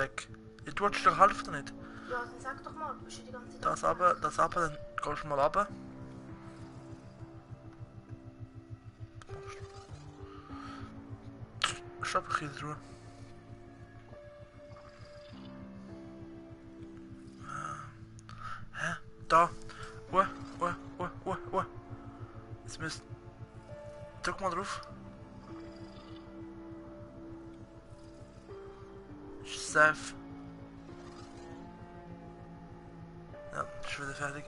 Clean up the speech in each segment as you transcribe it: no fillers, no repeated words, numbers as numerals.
weg. Du willst dir helfen nicht? Ja, dann sag doch mal, du bist ja die ganze Zeit... Das aber, dann gehst du mal runter. Stopp, ich in Ruhe. Hä? Da. Uah. Jetzt müsst... Drück mal drauf. Ist safe. Ja, ist wieder fertig.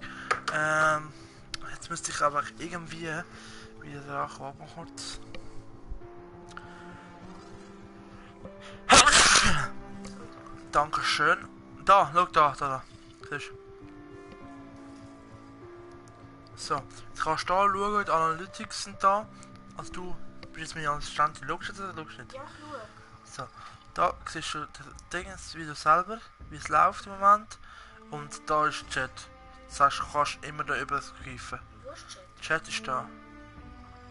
Jetzt müsste ich aber irgendwie wieder ankommen kurz. Dankeschön. Da, schau da. Siehst du? So, jetzt kannst du da schauen, die Analytics sind da. Also du bist jetzt meine Assistentin, schaust du das oder schaust du nicht? Ja, ich schaue. So, da siehst du das Video selber, wie es läuft im Moment. Und da ist Chat. Das heißt, du kannst immer da übergreifen. Wo ist Chat? Chat ist da.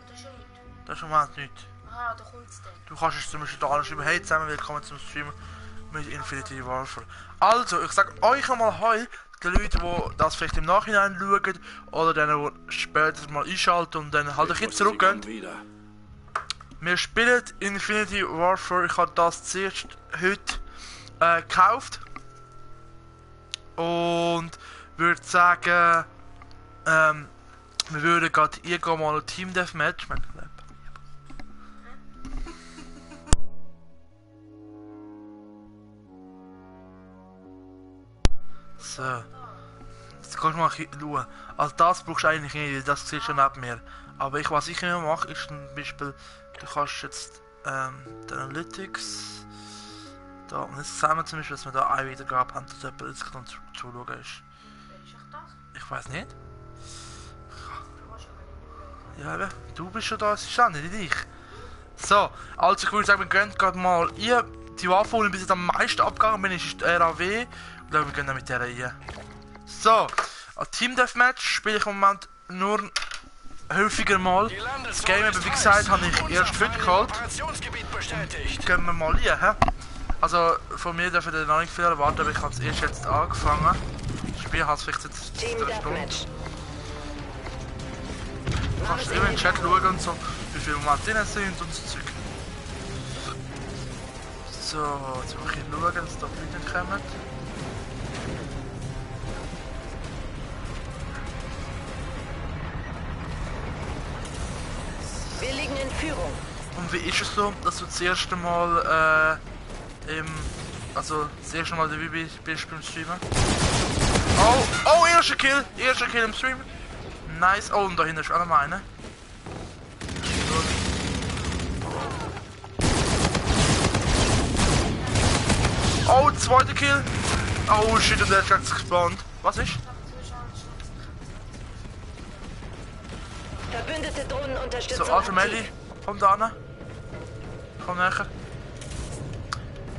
Das ist ja nichts. Das ist im Moment nichts. Aha, da kommt es dann. Du kannst jetzt zum Beispiel da schreiben, hey zusammen, willkommen zum Stream mit Infinity Warfare. Also, ich sage euch nochmal heu, die Leute, die das vielleicht im Nachhinein schauen, oder denen, die später mal einschalten und dann halt ein bisschen zurückgehen. Wir spielen Infinity Warfare, ich habe das zuerst heute gekauft. Und würde sagen, wir würden gerade irgendwann mal ein Team Deathmatch machen. So. Jetzt kannst du mal schauen. Also das brauchst du eigentlich nicht, das siehst du neben mir. Aber was ich immer mache, ist zum Beispiel, du kannst jetzt die Analytics da und jetzt zusammen zum Beispiel, dass wir da eine Wiedergabe haben, dass jemand jetzt gerade zuschauen ist. Wer ist das? Ich weiß nicht. Du hast ja Ja, eben, du bist schon da, es ist auch nicht ich. So, also ich würde sagen, wir gehen gerade mal rein. Die Waffe, die ich bis jetzt am meisten abgegangen bin, ist die RAW. Und dann gehen wir mit der rein. So, als Team Deathmatch spiele ich im Moment nur häufiger mal. Das Game, wie gesagt, habe ich erst heute geholt. Gehen wir mal rein, hä? Also, von mir dürfen ihr noch nicht viel erwarten, aber ich habe es erst jetzt angefangen. Das Spiel hat es vielleicht jetzt 3 Stunden. Du kannst immer in den Chat schauen und so, wie viele Momente drin sind und so Zeug. So, jetzt muss ich schauen, dass da Leute kommen. Wir liegen in Führung. Und wie ist es so, dass du das erste Mal das erste Mal dabei bist beim Streamen? Oh, erster Kill im Stream. Nice. Oh, und da hinten ist auch noch einer. Oh, zweiter Kill. Oh shit, und der ist gerade gespawnt. Was ist? Verbündete Drohnenunterstützung. So, also Melli, komm da an. Komm näher.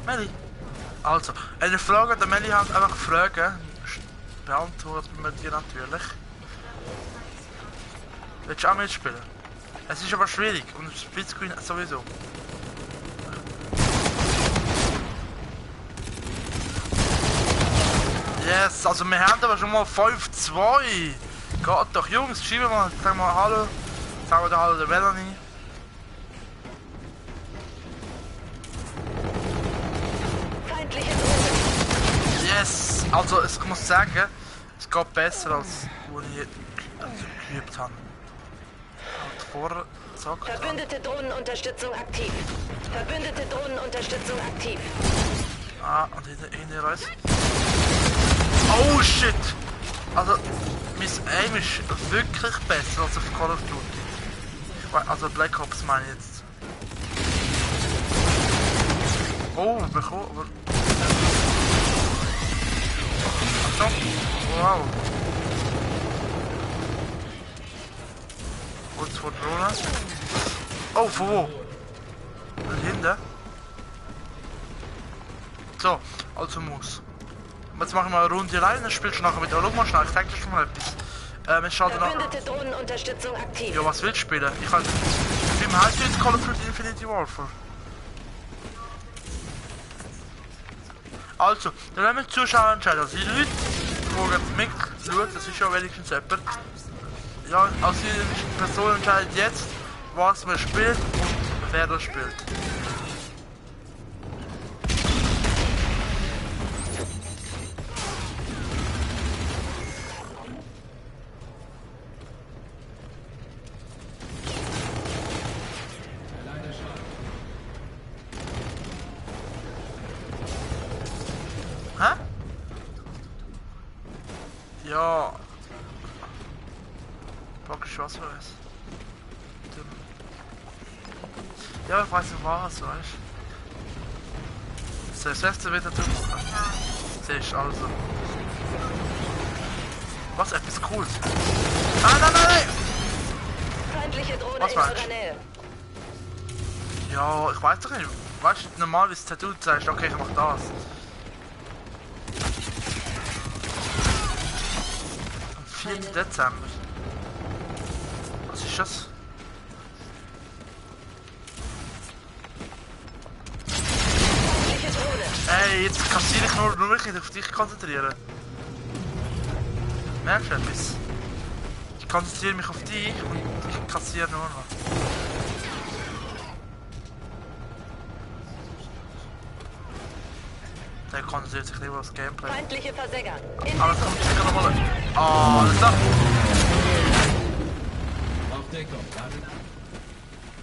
Melli. Also, eine Frage, der Melli hat einfach Fragen. Beantworten wir dir natürlich. Willst du auch mitspielen? Es ist aber schwierig und Splitscreen sowieso. Yes, also wir haben aber schon mal 5-2. Geht doch, Jungs, schreiben mal, sagen mal Hallo. Sagen wir Hallo der Melanie. Feindliche Drohnen. Yes, also ich muss sagen, es geht besser als wo ich geübt habe. Und vorher gesagt. Verbündete Drohnenunterstützung aktiv. Verbündete Drohnenunterstützung aktiv. Ah, und hinter uns. Oh shit! Also, mein Aim ist wirklich besser als auf Call of Duty. Also Black Ops meine ich jetzt. Oh, bekommen, aber... Achtung! Wow! Kurz vor Drohne. Oh, von wo? Da hinten? So, also muss. Jetzt machen wir eine Runde rein, dann spielst du nachher mit der mal schnell, ich zeig dir schon mal etwas. Jetzt schalte noch... Verbündete Drohnenunterstützung aktiv. Ja, was willst du spielen? Ich kann... Wie heißt du jetzt Call of Duty Infinity Warfare? Also, dann werden wir die Zuschauer entscheiden. Also die Leute, die jetzt mitschauen, das ist ja wenigstens jemand. Ja, also die Person entscheidet jetzt, was man spielt und wer das spielt. Hä? Ja. Bock ist was für es. Ja, ich weiß nicht was, weißt du. Das erste wird natürlich machen. Siehst du, also. Was? Etwas Cooles. Ah, nein, nein, nein! Feindliche Drohne Was in meinst eurer Nähe. Ja, ich weiß doch nicht. Weißt du, normal wie es Tattoo sagst, okay, ich mach das. Am 4. Dezember. Was ist das? Feindliche Drohne. Ey, jetzt kassiere ich nur wirklich auf dich konzentrieren. Merkst du etwas? Ich konzentriere mich auf dich und ich kassiere nur noch. Der konzentriert sich lieber aufs Gameplay. Feindliche Versäger. In Aber es kommt sicher nochmal. Oh, alles klar. Auf Deckung.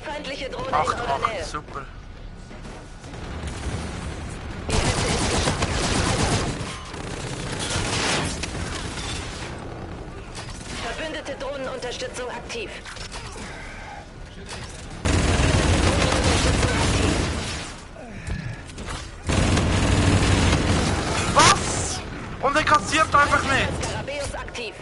Feindliche Drohne in 8, eurer 8, Nähe. super. Die Hälfte ist geschafft. Verbündete Drohnenunterstützung aktiv. Was? Und er kassiert einfach nicht. Skarabäus aktiv.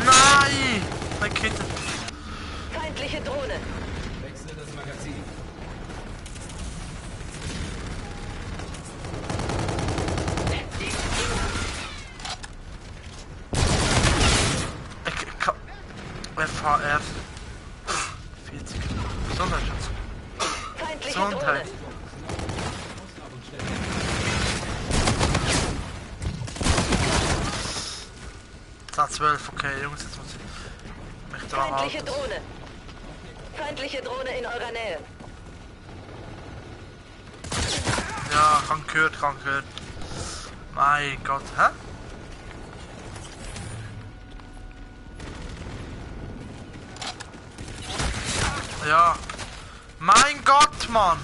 Nein! Mein Kind. Feindliche Drohne. Wechsle das Magazin. Ich kann. FHR. 40. Gesundheitsschutz. Feindliche Gesundheit. Drohne. Zahl 12, okay, Jungs, jetzt muss ich mich dran Feindliche halten. Drohne. Feindliche Drohne in eurer Nähe. Ja, kann gehört. Mein Gott, hä? Ja. Mein Gott, Mann!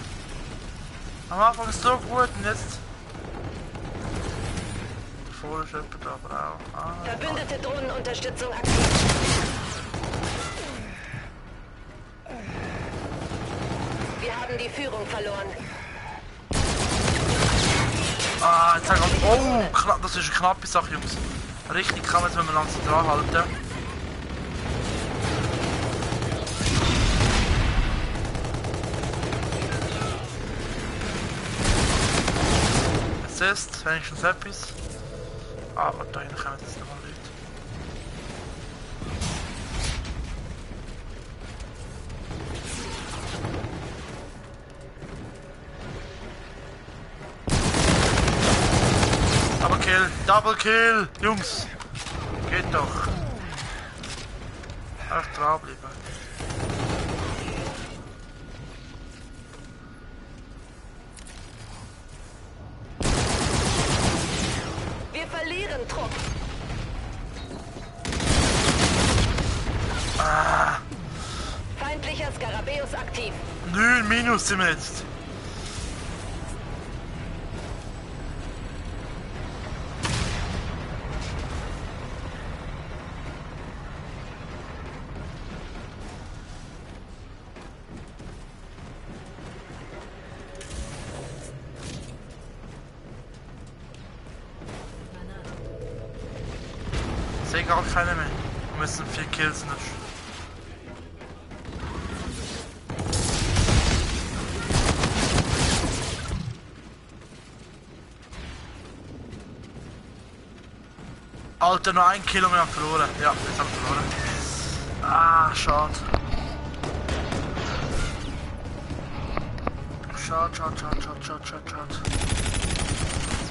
Am Anfang ist so gut und jetzt. Vorne ist jemand, aber auch. Ah, Verbündete Drohnenunterstützung aktiv. Wir haben die Führung verloren. ah, jetzt sag ich. Oh, das ist eine knappe Sache, Jungs. Richtig kann man jetzt, wenn wir langsam dran halten. Assist, wenigstens etwas. Aber da hinten kommen jetzt nochmal Leute. Double Kill, Jungs. Geht doch. Einfach dranbleiben. Wir verlieren Trupp. Feindlicher Skarabäus aktiv. 9 minus sind wir jetzt. Sehe gar keine mehr. Wir müssen 4 Kills nicht. Alter, nur 1 Kill und wir haben verloren. Ja, jetzt haben wir verloren. Ah, schade. Schade. Was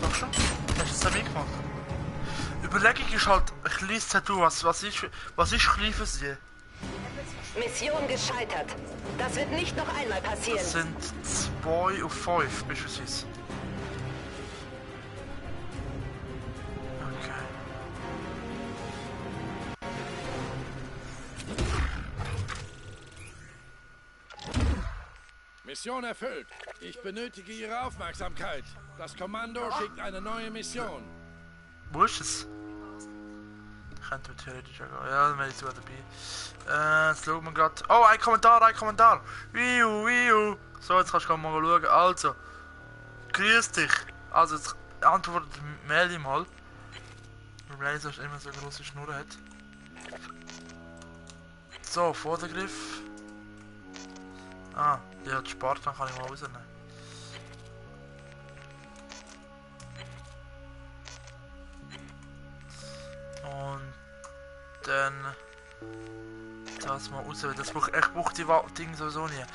machst du? Hast du das damit gemacht? Überlegung ist halt ein kleines Tattoo. Was ist klein für sie? Mission gescheitert. Das wird nicht noch einmal passieren. Das sind 2 auf 5 beispielsweise. Okay. Mission erfüllt. Ich benötige Ihre Aufmerksamkeit. Das Kommando schickt eine neue Mission. Wo ist es? Könnte man theoretisch auch gehen. Ja, dann wäre ich sogar dabei. Jetzt schauen wir gerade. Oh, ein Kommentar! Wiu! So, jetzt kannst du mal schauen. Also, grüß dich. Also, jetzt antwortet Meli mal. Weil Meli sonst immer so eine große Schnur hat. So, Vordergriff. Ah, die hat Sport, dann kann ich mal rausnehmen. Und dann das mal raus, weil das braucht die Ding sowieso nie. Sehen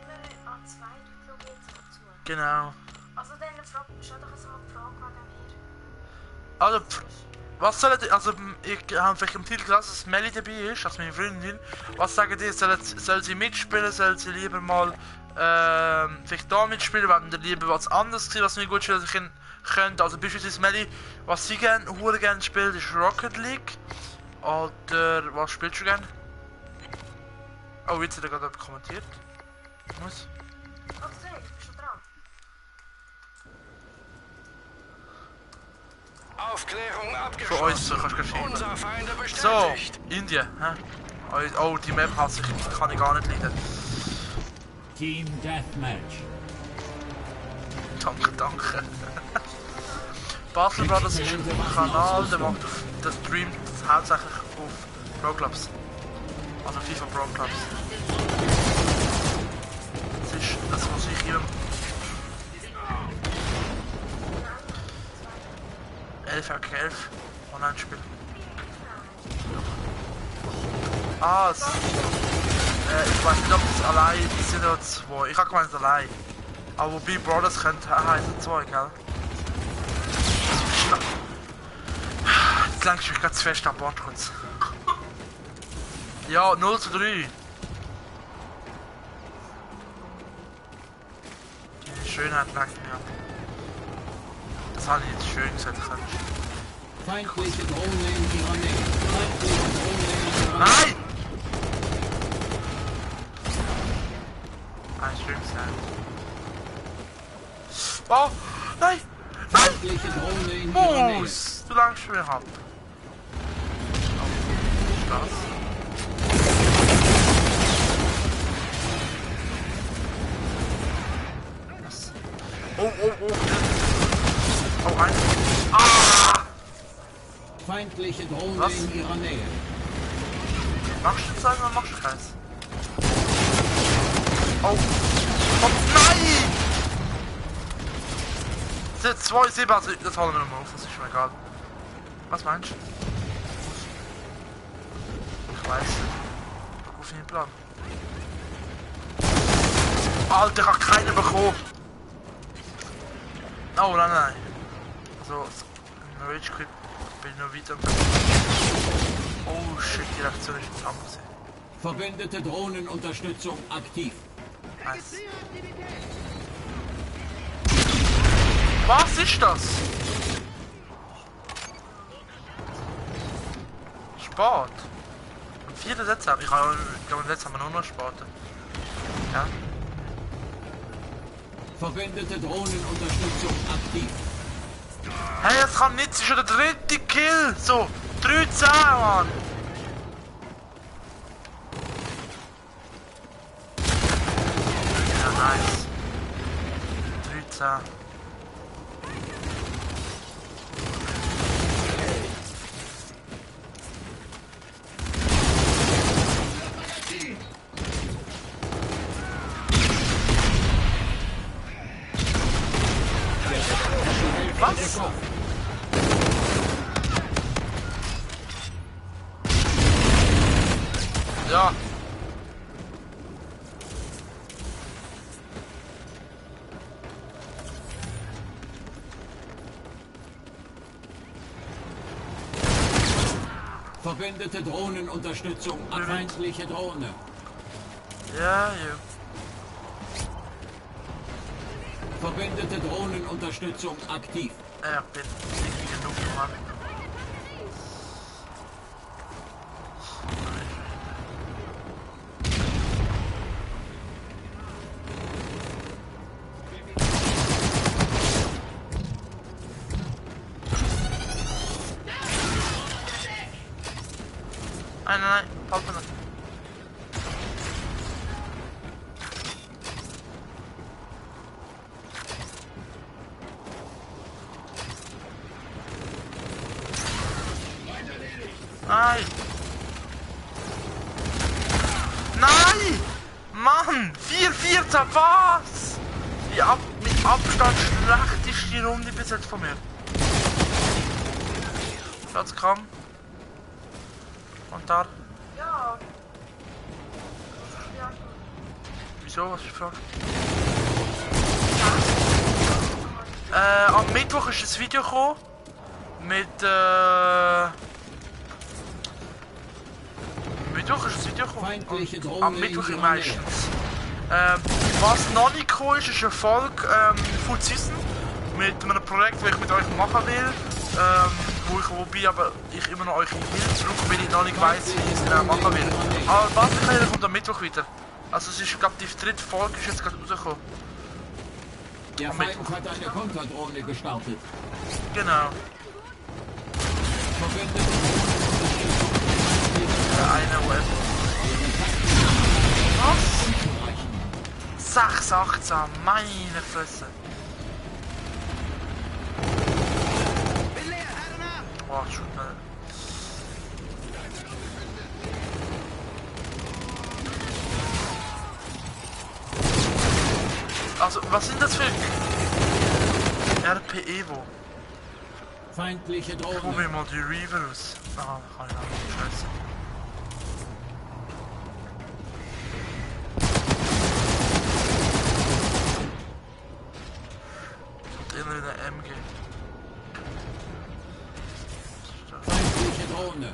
wir an 2, du schaust jetzt dazu. Genau. Also dann schau doch jetzt mal die Frage wegen mir. Also, was soll ich, also ich habe vielleicht im Titel gelassen, dass Melly dabei ist, also meine Freundin. Was sagen die, soll sie mitspielen, soll sie lieber mal vielleicht da mitspielen, wenn ihr lieber was anderes sehen, was mir gut spielen könnt. Also beispielsweise Melly, was sie gerne spielt, ist Rocket League. Oder was spielst du gerne? Oh, jetzt hat er gerade kommentiert. Was? Oh, du bist schon dran. Aufklärung Für uns, so abgeschlossen. kannst du geschrieben. Unser Feinde So, bestätigt. Indien, hä? Oh, die Map hasse ich, kann ich gar nicht leiden. Team Deathmatch. Danke. Basel Brothers ist ein Kanal, der macht der streamt hauptsächlich auf Pro Clubs. Also FIFA Pro Clubs. Das ist das, was ich hier 11 gegen 11 online spiele. Ah, ich weiß nicht, ob das allein sind oder 2. Ich habe gemeint allein. Aber wobei Brothers könnte heißen 2, gell? Jetzt lenkst du mich gerade zu fest an Bord kurz. Ja, 0:3. Die Schönheit lenkt mich ab. Das habe ich jetzt schön gesagt, Feindliche Drohne in ihrer Nähe. Feindliche Drohne in ihrer Nähe. Nein! Ah, schön gesagt. Oh! Nein! Nein! Feindliche Drohne in ihrer Nähe. Moos! Du langst mir ab. Spaß. Was? Oh! Oh, eins. Ah! Feindliche Drohne Was? in ihrer Nähe. Machst du sagen oder machst du keins? Oh! Oh nein! Das sind 2 Silber, also das holen wir nochmal auf, das ist mir egal. Was meinst du? Ich weiß nicht. Auf jeden Plan. Alter, ich hab keinen bekommen! Oh nein. Also, im Rage Quit bin ich noch weiter. Oh shit, die Reaktion ist jetzt anders. Verbündete Drohnenunterstützung aktiv. Nice. Was ist das? Sport. Am 4. Dezember. Ich glaube, im Dezember nur noch Sport. Ja. Verbündete Drohnenunterstützung aktiv. Hey, das kann nicht, es ist schon der 3. Kill. So, 13, Mann. Ja, nice. 13. Ja. Verbündete Drohnenunterstützung an feindliche Drohne. Ja, ja. Verbündete Drohnenunterstützung aktiv. Ja, bin nicht genug gemacht. Nein, halt mir nicht. Nein! Nein! Mann! 4-4, was? Mit Abstand schlechteste Runde bis jetzt von mir. Platz kam. Und da. Ja. Ja. Wieso? Was ist die Frage? Am Mittwoch ist ein Video gekommen. Mit Mittwoch ist ein Video gekommen. Und am Mittwoch meistens. Was noch nicht gekommen ist, ist eine Folge Full Season. Mit einem Projekt, das ich mit euch machen will. Wobei aber ich immer noch euch Hilfe zurück, weil ich noch nicht weiss, wie ich es genau machen will. Aber was kommt am Mittwoch wieder. Also es ist, glaube ich, die dritte Folge ist jetzt gerade rausgekommen. Der Feind hat eine Konterdrohne gestartet. Genau. Verbündete Drohnenunterstützung. Eine Web. Was? 618, meine Fresse. Boah, schon mal. Also, was sind das für RP-Evo? Feindliche Drohne. Probier mal die Reaver aus. Ah, kann ich nicht. Scheiße. Und immer in der MG. Feindliche Drohne.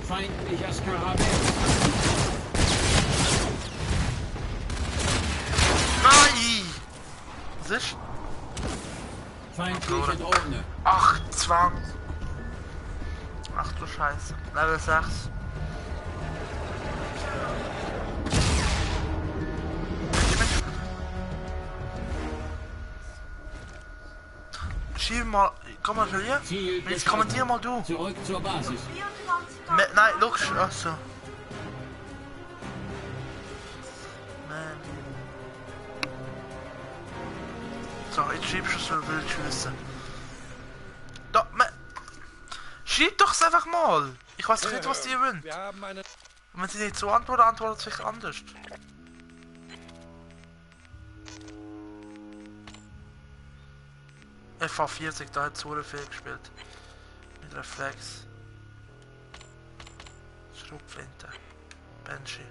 Feindlicher Skarabäus. Nein! Was ist? Feindliche Drohne. Ach, Zwang. Ach du Scheiße. Level 6. Schieb mal, komm mal hier. Ziel Jetzt kommentier mal du. Zurück zur Basis. Wir die ganze Zeit. Nein, logisch, achso. Man. So, jetzt schiebst du so wild Schüsse. Da, schieb doch's einfach mal. Ich weiß doch nicht, was die wollen. Wir haben eine... Und wenn sie nicht so antworten, antwortet sich anders. FA40, da hat Zure viel gespielt. Mit Reflex. Schrubflinte. Banshee.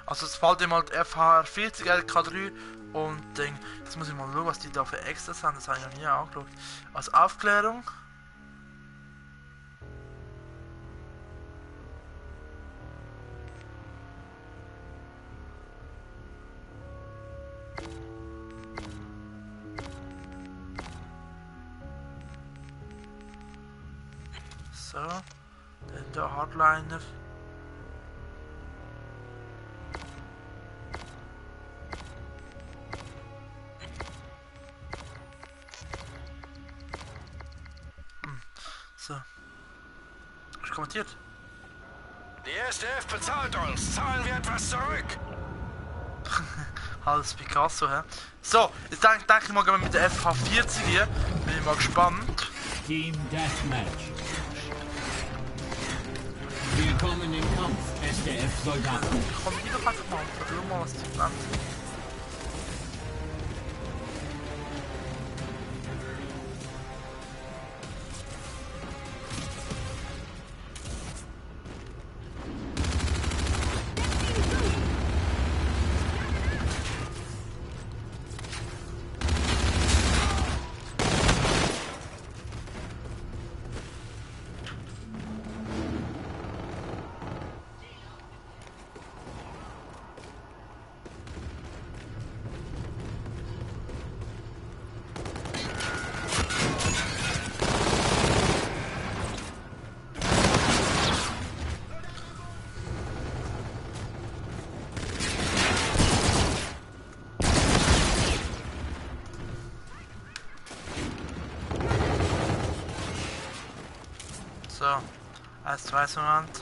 Also es fällt ihm halt FHR40, LK3 und Ding. Jetzt muss ich mal schauen, was die da für Extras haben, das habe ich noch nie angeschaut. Als Aufklärung. So, dann der Hardliner. So. Hast du kommentiert? Die SDF bezahlt uns. Zahlen wir etwas zurück. Hals Picasso, hä? So, jetzt denke ich mal, gehen wir mit der FH40 hier. Bin ich mal gespannt. Team Deathmatch. Willkommen im Kampf, SDF-Soldaten. Komm, hier doch einfach mal. Schau mal, was die planen. So, als zwei Hand.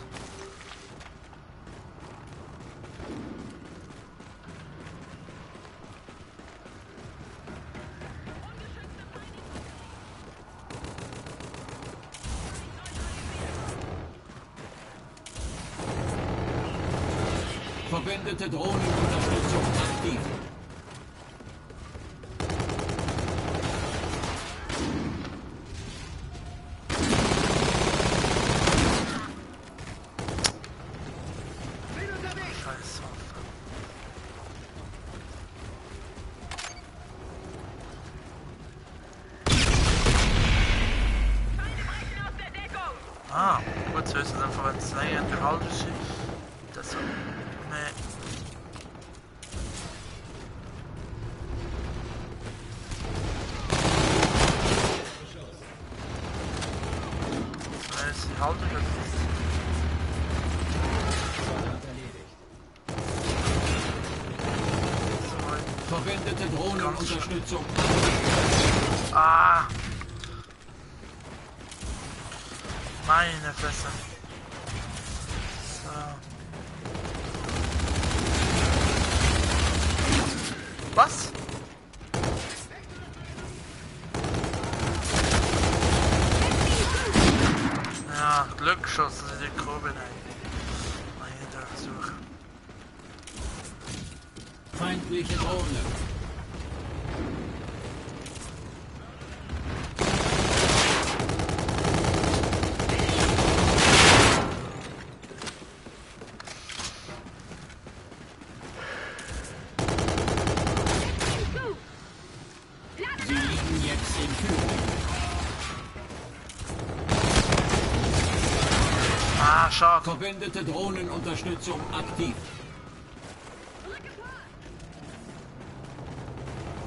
Verwendete Drohnenunterstützung aktiv. Scheiße. Ah, gut zu wissen, dann verwendet es länger durch alles. Das so. Nee. Das ist die Haltung, das ist. Verwendete Drohnenunterstützung. Ah! Meine Fresse. So. Was? Ja, Glücksschuss, dass ich die Kurve nehmen. Mal hier Versuch. Feindliche Drohne. Sie liegen jetzt in Führung. Ah, schade. Verwendete Drohnenunterstützung aktiv.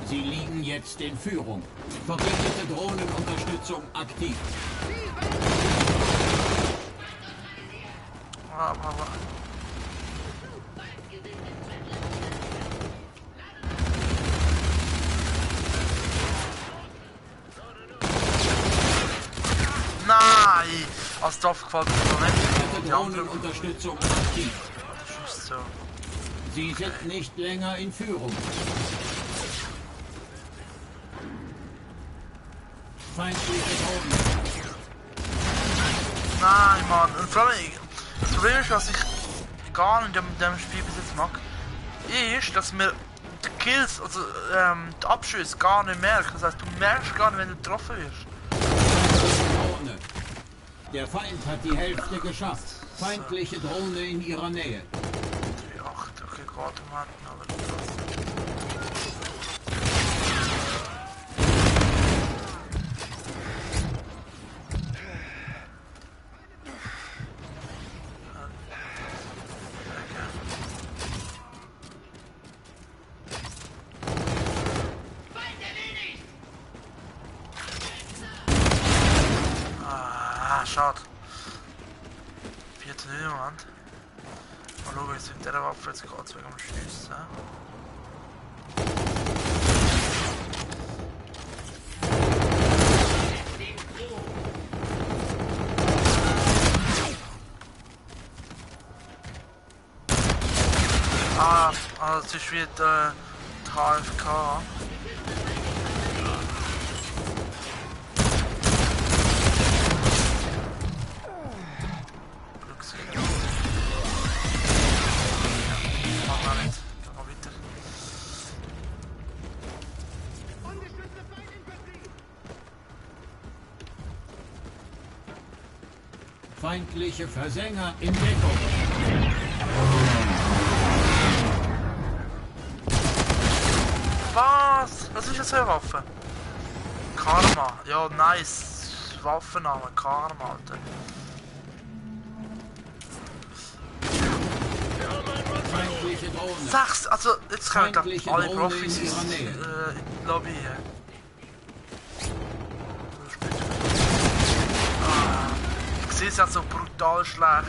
Sie liegen jetzt in Führung. Verwendete Drohnenunterstützung aktiv. Aber. Nein! Als drauf gefällt mir noch nicht. Verwendete Die andere Drohnenunterstützung aktiv. ist so. Sie sind nicht länger in Führung. Feindliche Drohnen. Nein, Mann. Und vor allem, das Problem ist, was ich gar nicht in dem Spiel bis jetzt mag, ist, dass mir die Kills, also die Abschüsse gar nicht merken. Das heißt, du merkst gar nicht, wenn du getroffen wirst. Drohne. Der Feind hat die Hälfte geschafft. Feindliche Drohne in ihrer Nähe. Ach, okay, Automaten, aber das. Schade. 4 Niemand. Mal schauen, wie es mit dieser Waffe jetzt geht, wegen dem Schiessen. Ah, das ist wie die HFK. Mach mal nicht. Geh mal weiter. Feindliche Versänger in Deckung. Was? Was ist das für eine Waffe? Karma. Ja, nice. Waffenname. Karma, Alter. Feindliche Drohne. 6! Also, jetzt können wir Feindliche alle Drohne Profis in ihrer Nähe. in die Lobby hier. Ich sehe es ja so brutal schlecht.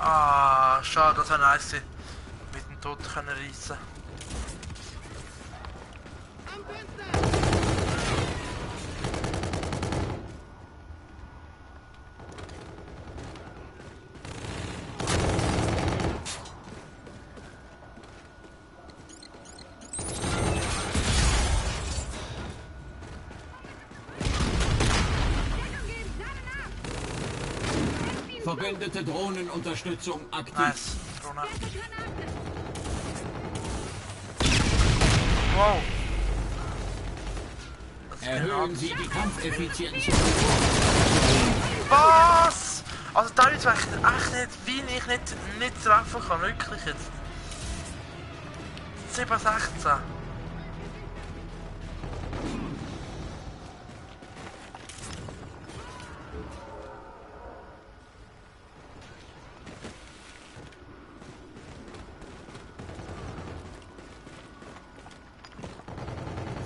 Ah, schade, das wäre nice gewesen. Mit dem Tod können reissen. Verbündete Drohnenunterstützung aktiv. Nice, Drohne. Wow. Das ist Erhöhen Sie die Kampfeffizienz. Was? Also da ist echt nicht, wie ich nicht treffen kann, wirklich jetzt. 716.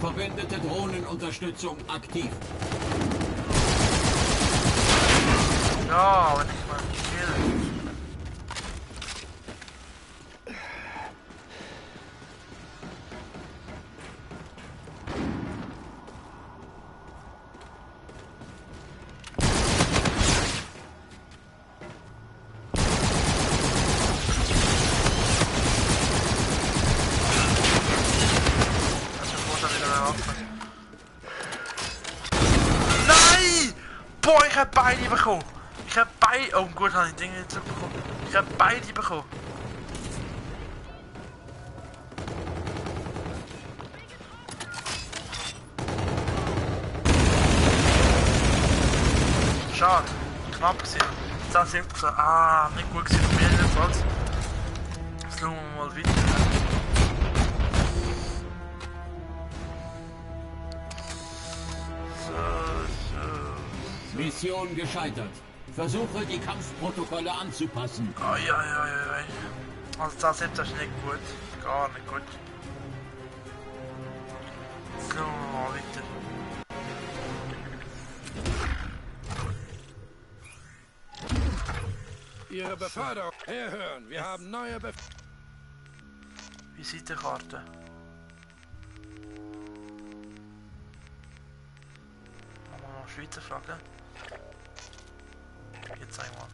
Verbündete Drohnenunterstützung aktiv. Ja, wenn ich mal will. Nein! Boah, ich habe beide bekommen. Ich habe beide... Oh gut, habe ich Dinge nicht bekommen. Ich habe beide bekommen. Schade. Knapp gewesen. 10-17. Ah, nicht gut gewesen von mir jedenfalls. Jetzt schauen wir mal weiter. Mission gescheitert. Versuche, die Kampfprotokolle anzupassen. Ai. Also das ist nicht gut. Gar nicht gut. So, mal weiter. Ihre Beförderung. Herhören, wir haben neue Visitenkarte. Nochmal noch Schweizer Flagge. Jetzt einmal.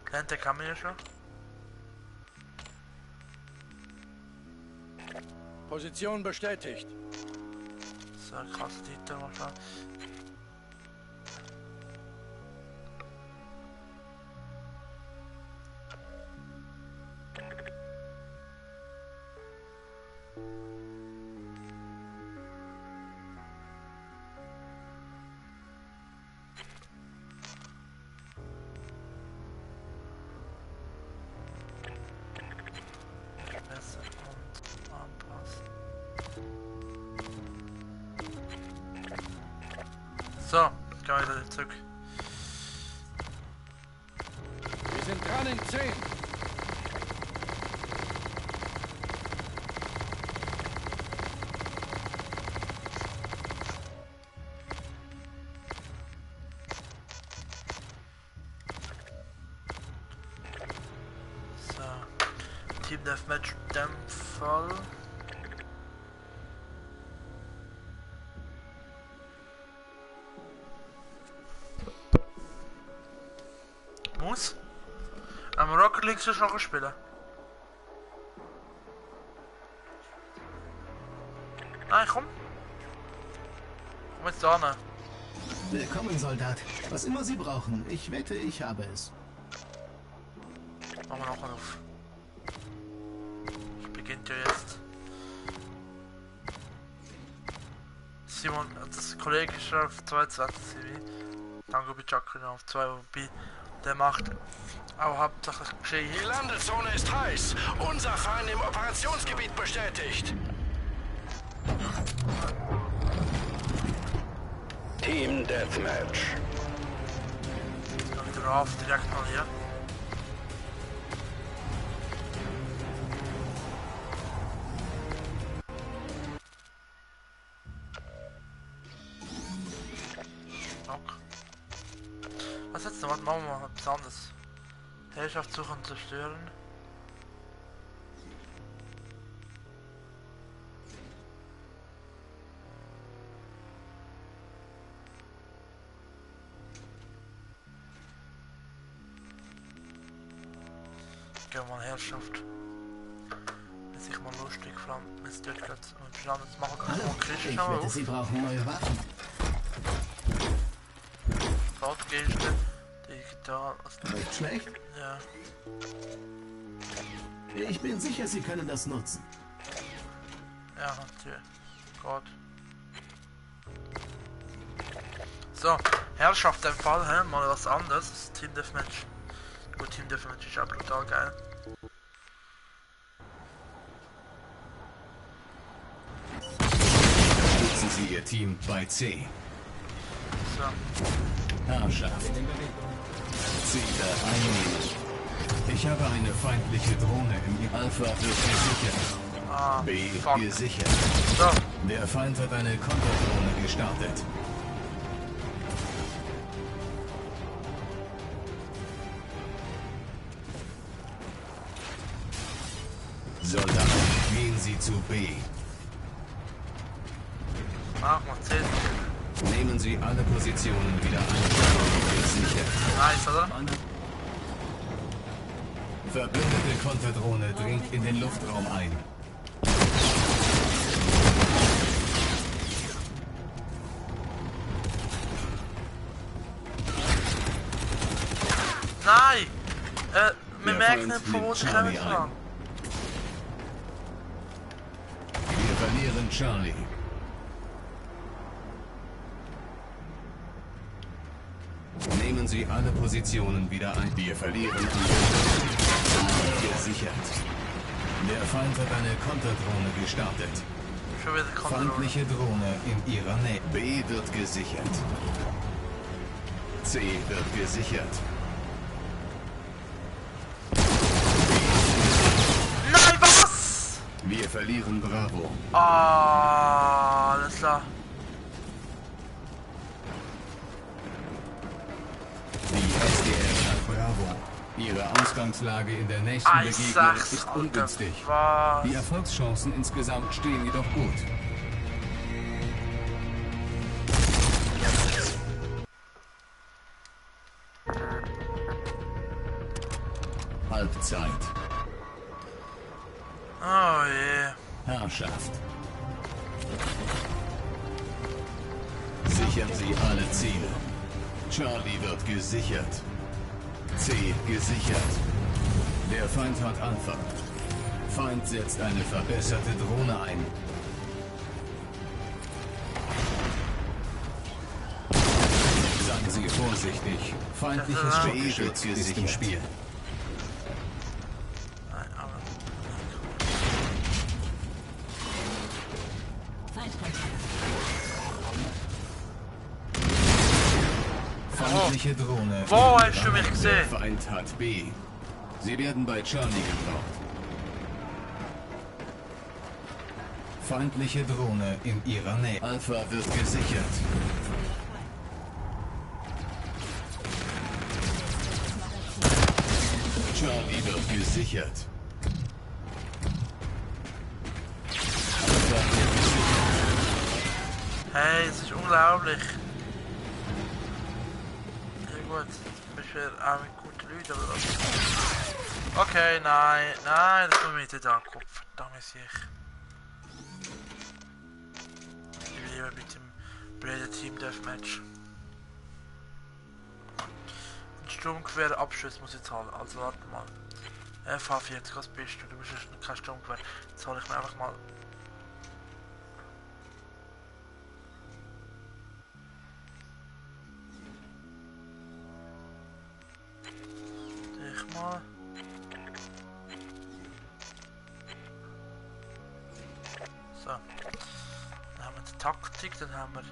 Kennt der kann man ja schon. Position bestätigt. So, krasse Titel mal schauen. Besser und anpassen. So, gehen wir wieder zurück. Wir sind dran in 10. So, Team Deathmatch in dem Fall. Muss? Am Rocket League sollst du noch spielen? Nein, komm. Komm jetzt da hin. Willkommen, Soldat. Was immer Sie brauchen, ich wette, ich habe es. Machen wir noch einen auf. Das beginnt ja jetzt. Simon, das Kollege ist schon auf 22 CV. Danke bei Jacqueline auf 2, wobei der macht auch hauptsächlich geschehen. Die Landezone ist heiß. Unser Feind im Operationsgebiet bestätigt. Team Deathmatch. Dann wieder auf, direkt mal hier. Knock. Was jetzt noch? Was machen wir mal was anderes? Herrschaft suchen und zerstören. Gehen wir mal Herrschaft. Ist sich mal lustig, vor allem wenn es dort gerade jetzt machen wir Hallo, mal ich Christen wette, auf. Sie brauchen neue Waffen. Fahrtgeste, digital, Nicht schlecht. ja. Ich bin sicher, Sie können das nutzen. Ja, natürlich. Gott. So, Herrschaft im Fall, hä? Mal was anderes. Team Deathmatch. Gut, Team Deathmatch ist auch brutal geil. Unterstützen Sie Ihr Team bei C. So, Herrschaft. Ziele einnehmen. Ich habe eine feindliche Drohne im Alpha wird gesichert. B fuck. gesichert. So, Der Feind hat eine Konterdrohne gestartet. Soldaten, gehen Sie zu B. mach mal 10. Nehmen Sie alle Positionen wieder ein. Gesichert. Nice, oder? Verbündete Konterdrohne dringt in den Luftraum ein. Nein! Wir Der merken Feind nicht, von wo nimmt sie Charlie kommen. ein. Von. Wir verlieren Charlie. Nehmen Sie alle Positionen wieder ein. Wir verlieren gesichert. Der Feind hat eine Konterdrohne gestartet. Schon wieder Kontrolle. Feindliche Drohne in ihrer Nähe. B wird gesichert. C wird gesichert. Nein, was? Wir verlieren Bravo. Ah, alles klar. Die SDR hat Bravo. Ihre Ausgangslage in der nächsten Ah, Begegnung ich sag's, ist Alter. ungünstig. Was? Die Erfolgschancen insgesamt stehen jedoch gut. Halbzeit. Oh je. Herrschaft. Sichern Sie alle Ziele. Charlie wird gesichert. C gesichert. Der Feind hat Alpha. Feind setzt eine verbesserte Drohne ein. Seien Sie vorsichtig. Feindliches Schutzgeschütz ist im Spiel. Nein, aber. Feindliche Drohne. Wo hast du mich gesehen? Der Feind hat B. Sie werden bei Charlie gebraucht. Feindliche Drohne in ihrer Nähe. Alpha wird gesichert. Charlie wird gesichert. Alpha wird gesichert. Hey, es ist unglaublich. Ja gut, ich bin auch mit guten Leuten, aber das... Okay, nein, nein, das kommt mir nicht angucken. Verdammt sich. Ich will lieber mit dem blöden Team Deathmatch. Ein Sturmgewehr Abschuss muss ich zahlen, also warte mal. FH40, was bist du? Du bist kein Sturmgewehr. Jetzt zahle ich mir einfach mal. Ich mal. So. Dann haben wir die Taktik, dann haben wir.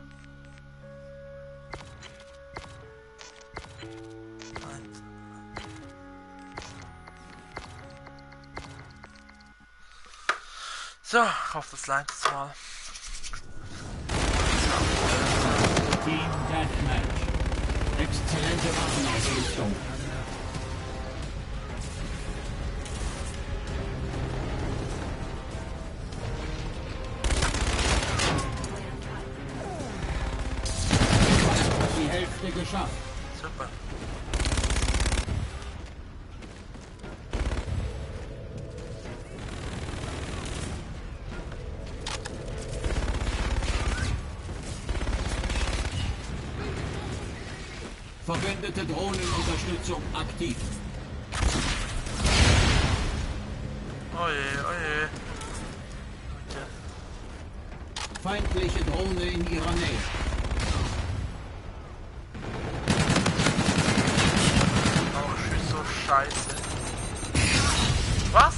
So, ich hoffe, das lernt jetzt mal. Team Deathmatch. Exzellente Waffenausrüstung. Die Hälfte geschafft. Super. Verwendete Drohnenunterstützung aktiv. Oje, oje. Feindliche Drohne in ihrer Nähe. Oh, ich bin so scheiße. Was?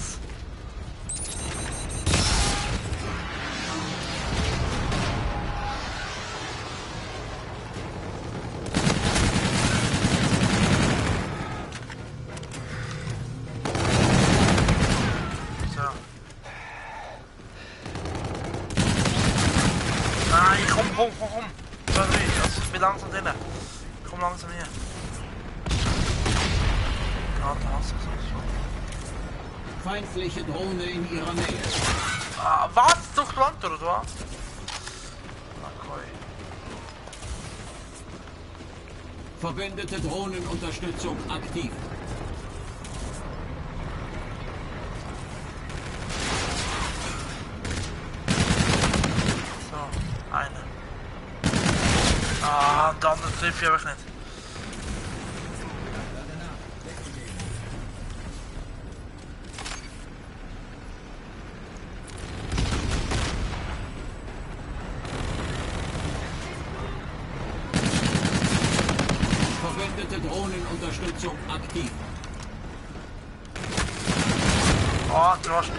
Komm. Also ich bin langsam drin. Komm langsam hier. Ja, da hast du es. Feindliche Drohne in ihrer Nähe. Ah, was? Durch die Wand, oder was? Okay. Verwendete Drohnenunterstützung aktiv. So, eine. Ah, der andere trifft ich einfach nicht. Verwendete Drohnenunterstützung aktiv. Oh, du hast...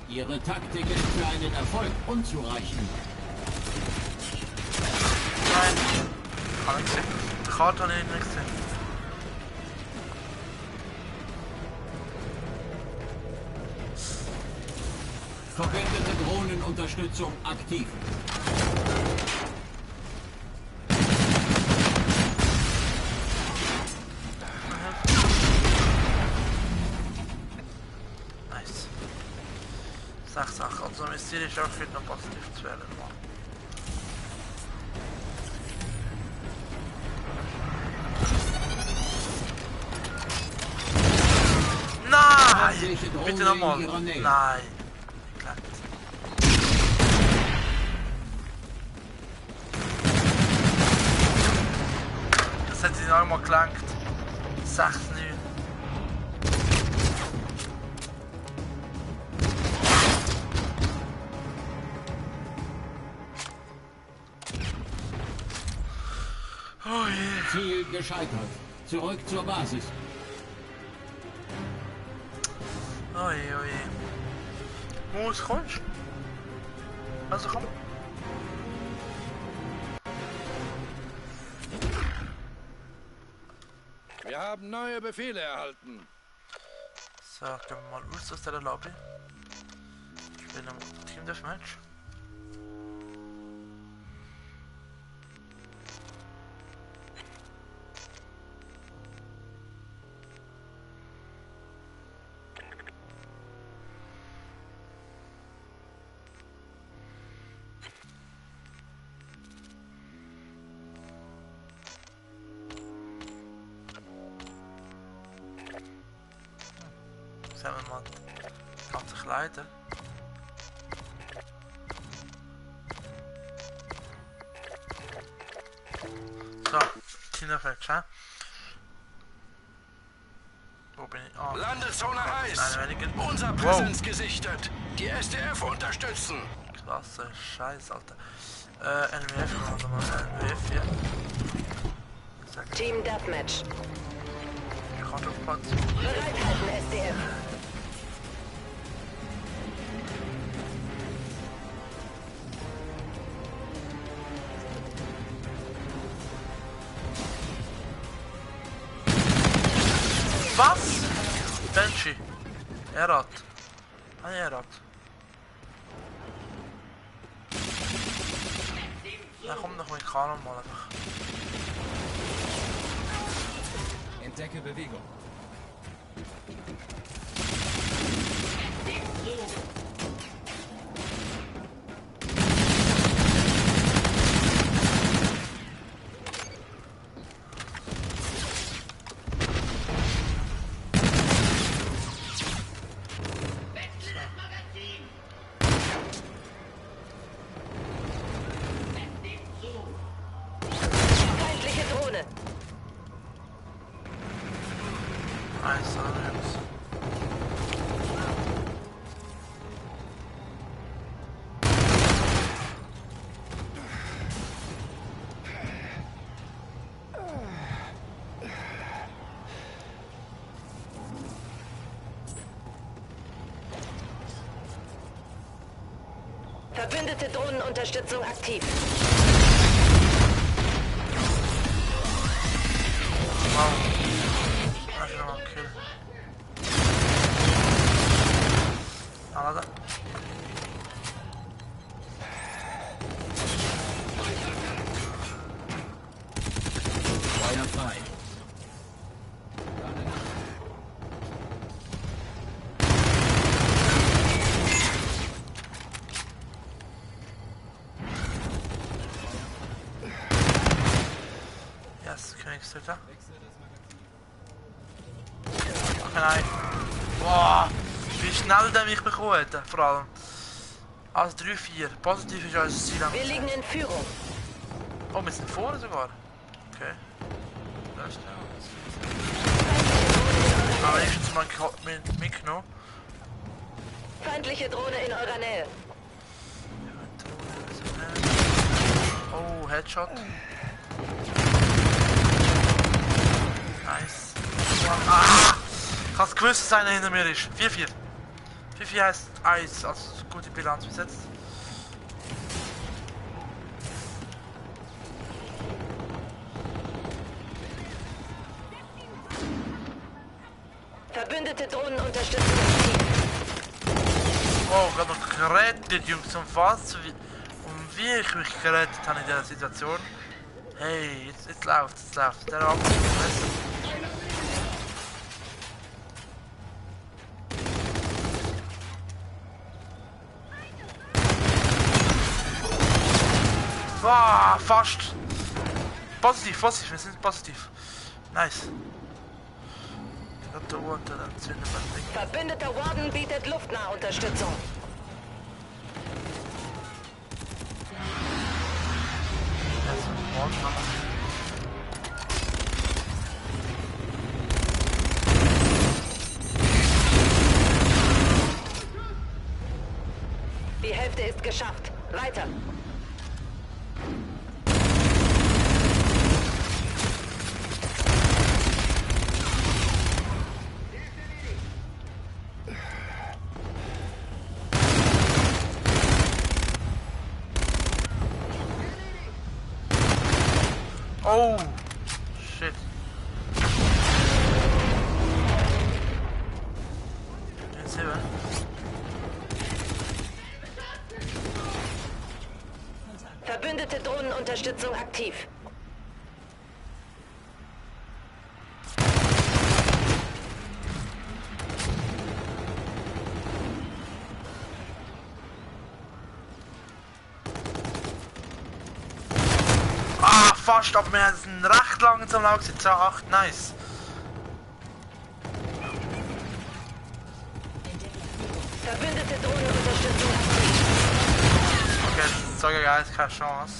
Ihre Taktik ist für einen Erfolg unzureichend. Nein. Kann ich sehen. Die Karte habe ich nicht gesehen. Verwendete Drohnenunterstützung aktiv. Nice. Sach. Also mein Ziel ist auch wieder noch positiv zu wählen. Nein! Bitte nochmal. Nein. Das hat ihn auch mal gelangt. 6-9. Oh je. Ziel gescheitert. Zurück zur Basis. Oh je, oh je. Moos, kommst du? Also komm. Wir haben neue Befehle erhalten. So, gehen wir mal aus der Lobby. Spielen wir Team Deathmatch. Sagen wir mal, macht sich leider. So, Kinderfetch, hä? Wo bin ich? Oh. Landezone heiß. Nein, weniger. Unser Präsenz gesichtet. Die SDF unterstützen. Klasse, Scheiß, Alter. NWF, machen wir mal NWF hier. Team Deathmatch. Ich kann auf Platz. Bereithalten, SDF. Was? Banshee. Er hat. Nein, er hat. Ja, komm doch mit Kanon mal einfach. Entdecke Bewegung. Feindliche Drohne. Nice, Jungs. Verbündete Drohnenunterstützung aktiv. Wow. Einfach mal Kill. Anladım. Feuer frei. Yes, Königshüter. Okay, nein. Boah, wie schnell der mich bekommen hat, vor allem. Also 3-4. Positiv ist unser Ziel. Wir liegen in Führung. Oh, wir sind vorne sogar. Okay. Das ist ja. Aber ich habe mal mitgenommen. Feindliche Drohne in eurer Nähe. Oh, Headshot. Nice. Ah! Ich hab's gewusst, dass einer hinter mir ist. 4-4. 4-4 heißt 1, also gute Bilanz bis jetzt. Verbündete Drohnenunterstützung aktiv. Wow, gerade noch gerettet, Jungs. Und was? Wie ich mich gerettet habe in dieser Situation. Hey, jetzt läuft es, Der Abend ist besser. Wow, fast. Positiv, wir sind positiv. Nice. Da unten, dann zünden wir das Ding. Verbündeter Warden bietet Luftnahunterstützung. Die Hälfte ist geschafft. Weiter. Oh, shit. Jetzt hier, Verbündete Drohnenunterstützung aktiv. Fast, aber wir sind recht lange zum Lauf gewesen. 8, nice. Verbündete Drohnenunterstützung aktiv. Okay, sage ich jetzt keine Chance.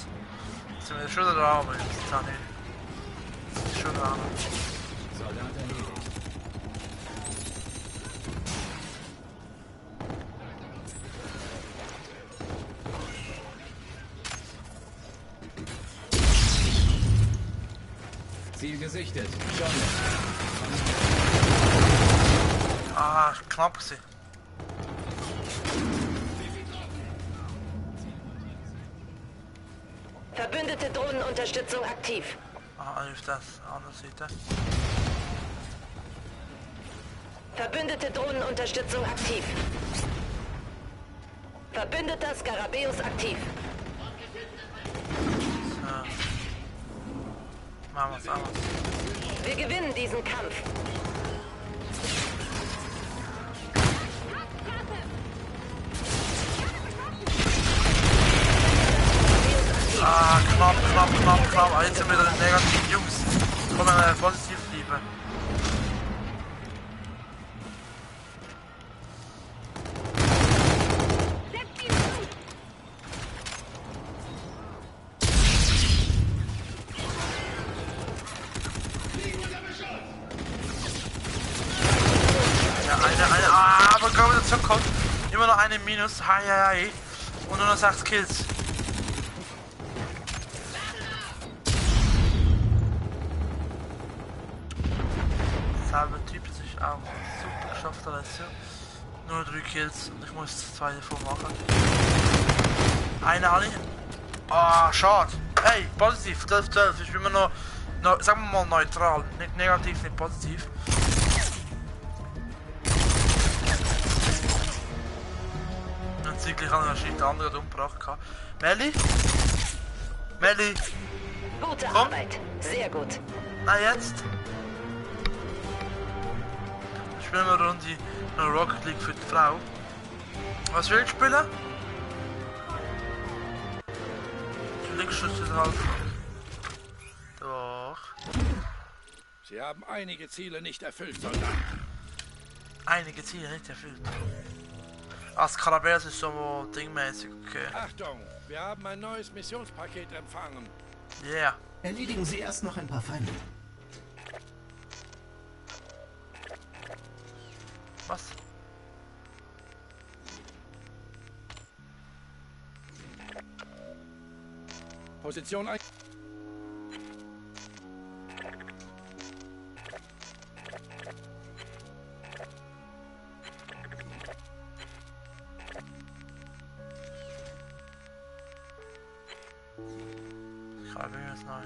Jetzt sind wir schon da, aber jetzt ist es auch nicht. Jetzt ist schon da. Soldat erledigt. Ziel gesichtet. Schon. Ah, knapp gewesen. Verbündete Drohnenunterstützung aktiv. Ah, auf das andere Seite. Verbündete Drohnenunterstützung aktiv. Verbündeter Skarabäus aktiv. So. Machen wir es anders. Wir gewinnen diesen Kampf. Ah, knapp. Ah, jetzt sind wir wieder negativ, Jungs. Komm mal positiv liebe. Aber komm wieder zurückkommen. Immer noch eine Minus. Hi. Und nur noch 6 Kills. Selber Typ, das ist auch super geschafft, Alessio. Nur 3 Kills und ich muss 2 davon machen. Eine alle. Ah, schade. Hey, positiv, 12. Ich bin immer noch, sagen wir mal neutral. Nicht negativ, nicht positiv. Und zeitlich habe ich wahrscheinlich den anderen umgebracht. Melli? Gute Komm. Arbeit. Sehr gut. Na jetzt? Spielen wir eine Runde noch Rocket League für die Frau. Was willst du spielen? Du liegst schon halt. Doch. Sie haben einige Ziele nicht erfüllt, Soldat. Einige Ziele nicht erfüllt. Als Skarabäus ist so dingmäßig, okay. Achtung, wir haben ein neues Missionspaket empfangen. Yeah. Erledigen Sie erst noch ein paar Feinde. Was? Position 1. Ich habe mir das neu.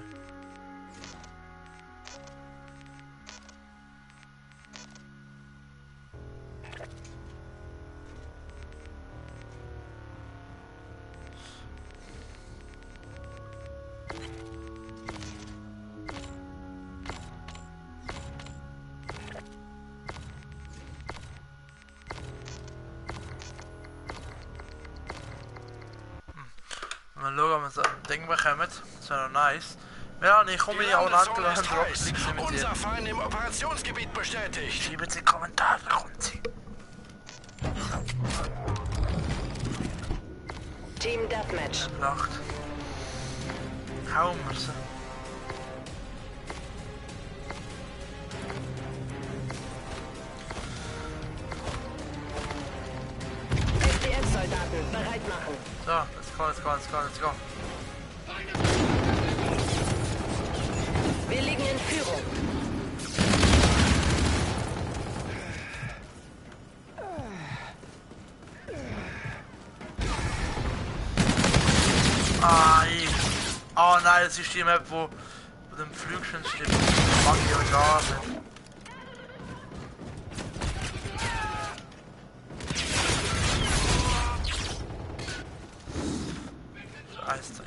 Mal schauen, ob wir so ein Ding bekommen. Das wäre noch nice. Ja, ich komme hier auch nach Rocket League mit dir. Unser Feind im Operationsgebiet bestätigt. Schreibt in die Kommentare, kommt sie. Team Deathmatch. Lacht. Hauen wir sie. SDS-Soldat starten. Bereit machen. So, let's go. Wir liegen in Führung. Oh nein, das ist die Map, wo dem Flügel steht. Mag ich ja gar nicht. Eisdreh.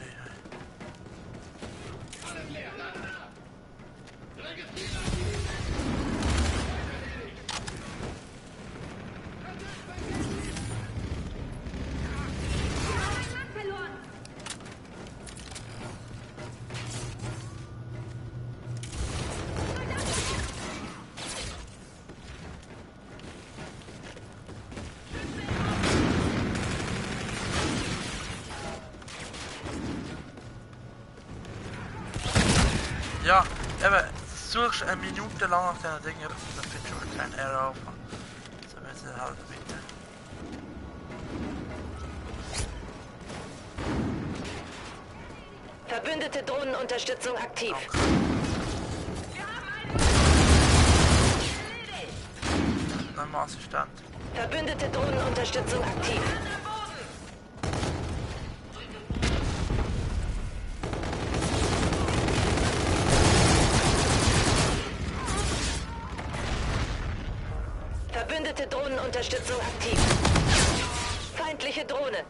Ja, eben, suchst eine Minute lang nach diesen Dingen, dann findest du aber keinen Error auf. So müssen wir halt bitte. Verbündete Drohnenunterstützung aktiv. Okay. Dann mal Assistent. Verbündete Drohnenunterstützung aktiv. Verbündete Drohnenunterstützung aktiv. Feindliche Drohne.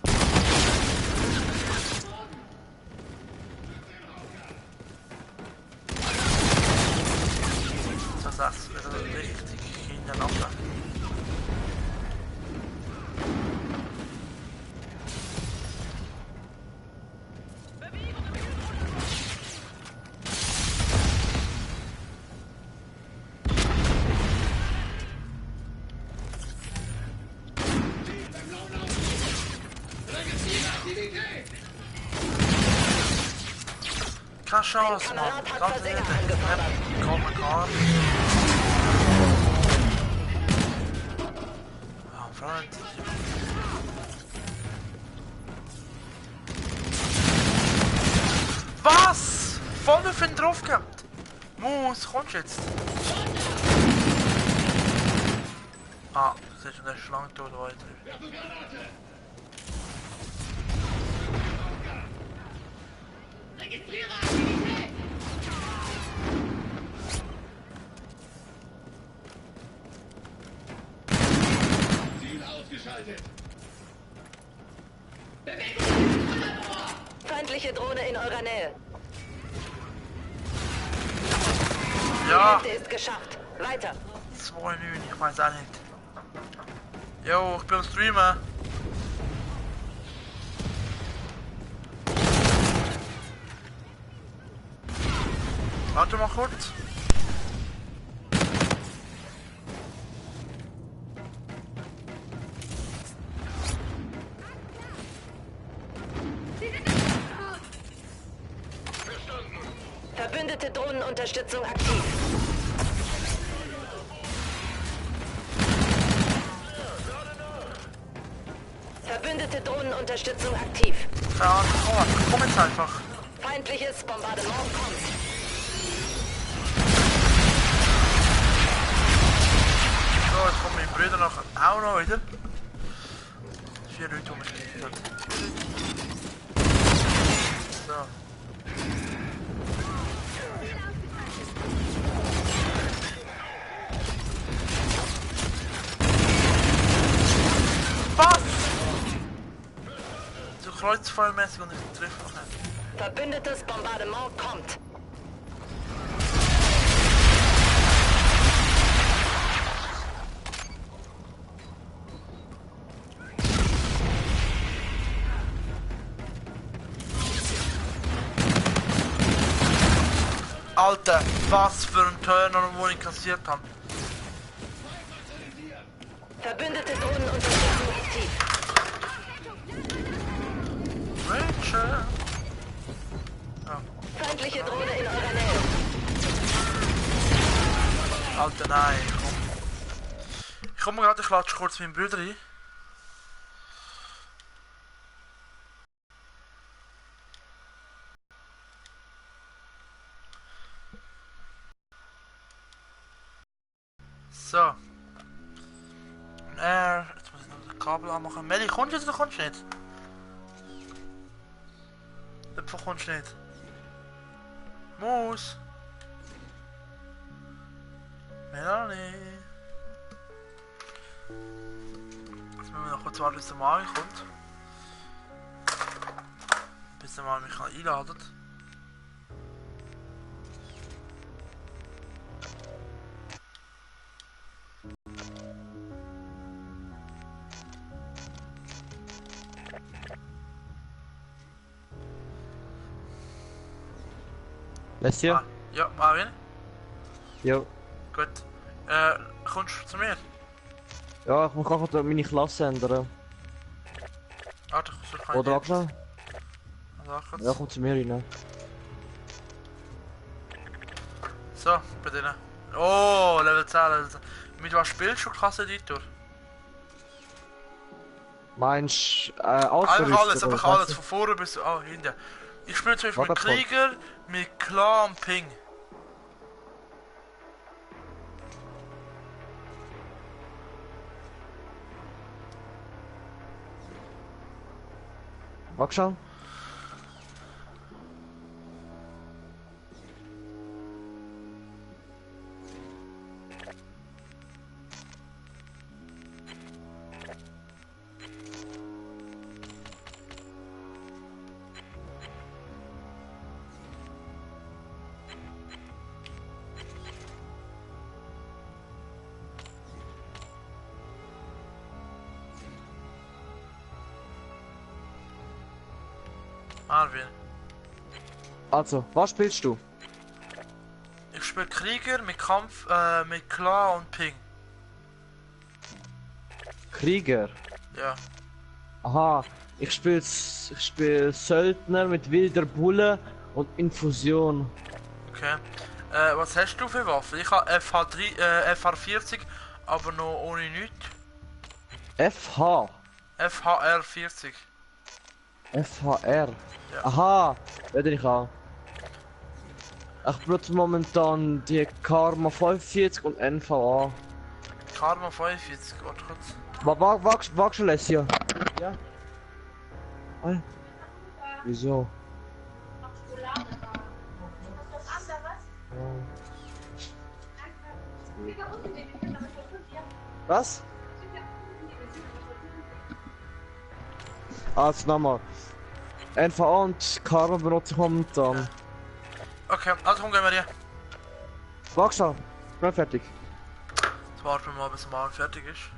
Das ist richtig hintereinander. Keine Chance, Mann. Ganz ehrlich. Komm, komm. Oh, Freund. Was? Voll auf ihn drauf gehabt. Muss, kommst jetzt. Ah, das ist schon der Schlange tot weiter. Feindliche Drohne in eurer Nähe. Ja. Die Hälfte ist geschafft. Weiter. 2-9, ich weiß auch nicht. Jo, ich bin am Streamen. Warte mal kurz. Verbündete Drohnenunterstützung aktiv. Verbündete Drohnenunterstützung aktiv. Ja, komm jetzt einfach. Feindliches Bombardement kommt. So, jetzt kommen meine Brüder noch auch noch wieder. 4 Leute, die mich gekillt haben. So. Was? So kreuzfeuermäßig und ich treffe noch nicht. Verbündetes Bombardement kommt. Alter, was für ein Turner, wo ich kassiert habe. Verbündete Drohnenunterstützung aktiv. Rachel. Ja. Feindliche Drohne in eurer Nähe. Alter, nein, komm. Ich komme gerade, ich latsche kurz meinen Bruder rein. So. Jetzt muss ich noch das Kabel anmachen. Melli, kommst du jetzt oder kommst du nicht? Einfach kommst du nicht. Muss. Melanie. Jetzt müssen wir noch kurz warten, bis der Mari kommt. Bis der Mari mich einladen kann. Lässt hier? Ja, Marvin? Jo. Gut. Kommst du zu mir? Ja, ich muss gerade meine Klasse ändern. Warte, so kann Oder auch schon? ich Ja, komm zu mir rein. So, bei denen. Oh, Level 10, Level 10. Mit was spielst du Klasse-Editor? Meinst du, Einfach alles, einfach alles, von vorne bis hinten. Ich spiele zum Beispiel mit Krieger, mit Klar und Ping. Wag schon. Marvin. Also, was spielst du? Ich spiele Krieger mit Kampf, mit Klar und Ping. Krieger? Ja. Aha, ich spiel Söldner mit wilder Bulle und Infusion. Okay. Was hast du für Waffen? Ich habe FH40, aber noch ohne nichts. FH? FHR40. FHR? Ja. Aha, ja, den ich auch. Ich benutze momentan die Karma 45 und NVA. Karma 45, warte kurz. Wagst du Lessia? Ja. Hey. Wieso? Was? Also nochmal. NVA und Karma benutze ich momentan. Okay, also komm, gehen wir hier. Wag schon, ich bin fertig. Jetzt warten wir mal, bis der Mann fertig ist.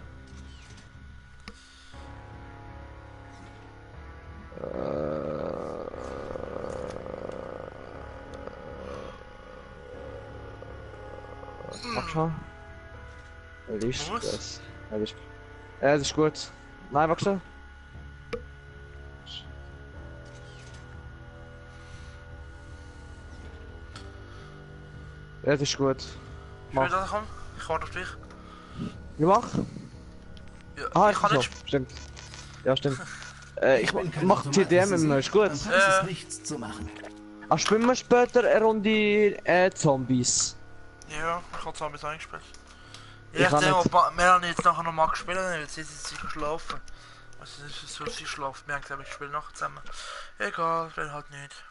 Wag schon. Ist Was? das? Ja, das ist gut. Nein, wag schon. Ja, das ist gut. Ich will das kommen. Ich warte auf dich. Ja, mach. Ja, ich kann so. nicht. Stimmt. Ja, stimmt. Ich mach TDM immer, ist gut. Sonst ist nichts zu machen. Ach, spielen wir später eine Runde Zombies? Ja, ich habe Zombies eingespielt. Ich Ich kann denke, nicht. ob Melanie jetzt nachher noch mag spielen, weil sie ist sicher schlafen. Also es ist so, sie schlaft. Wir haben gesagt, ich spiele nachher zusammen. Egal, will halt nicht.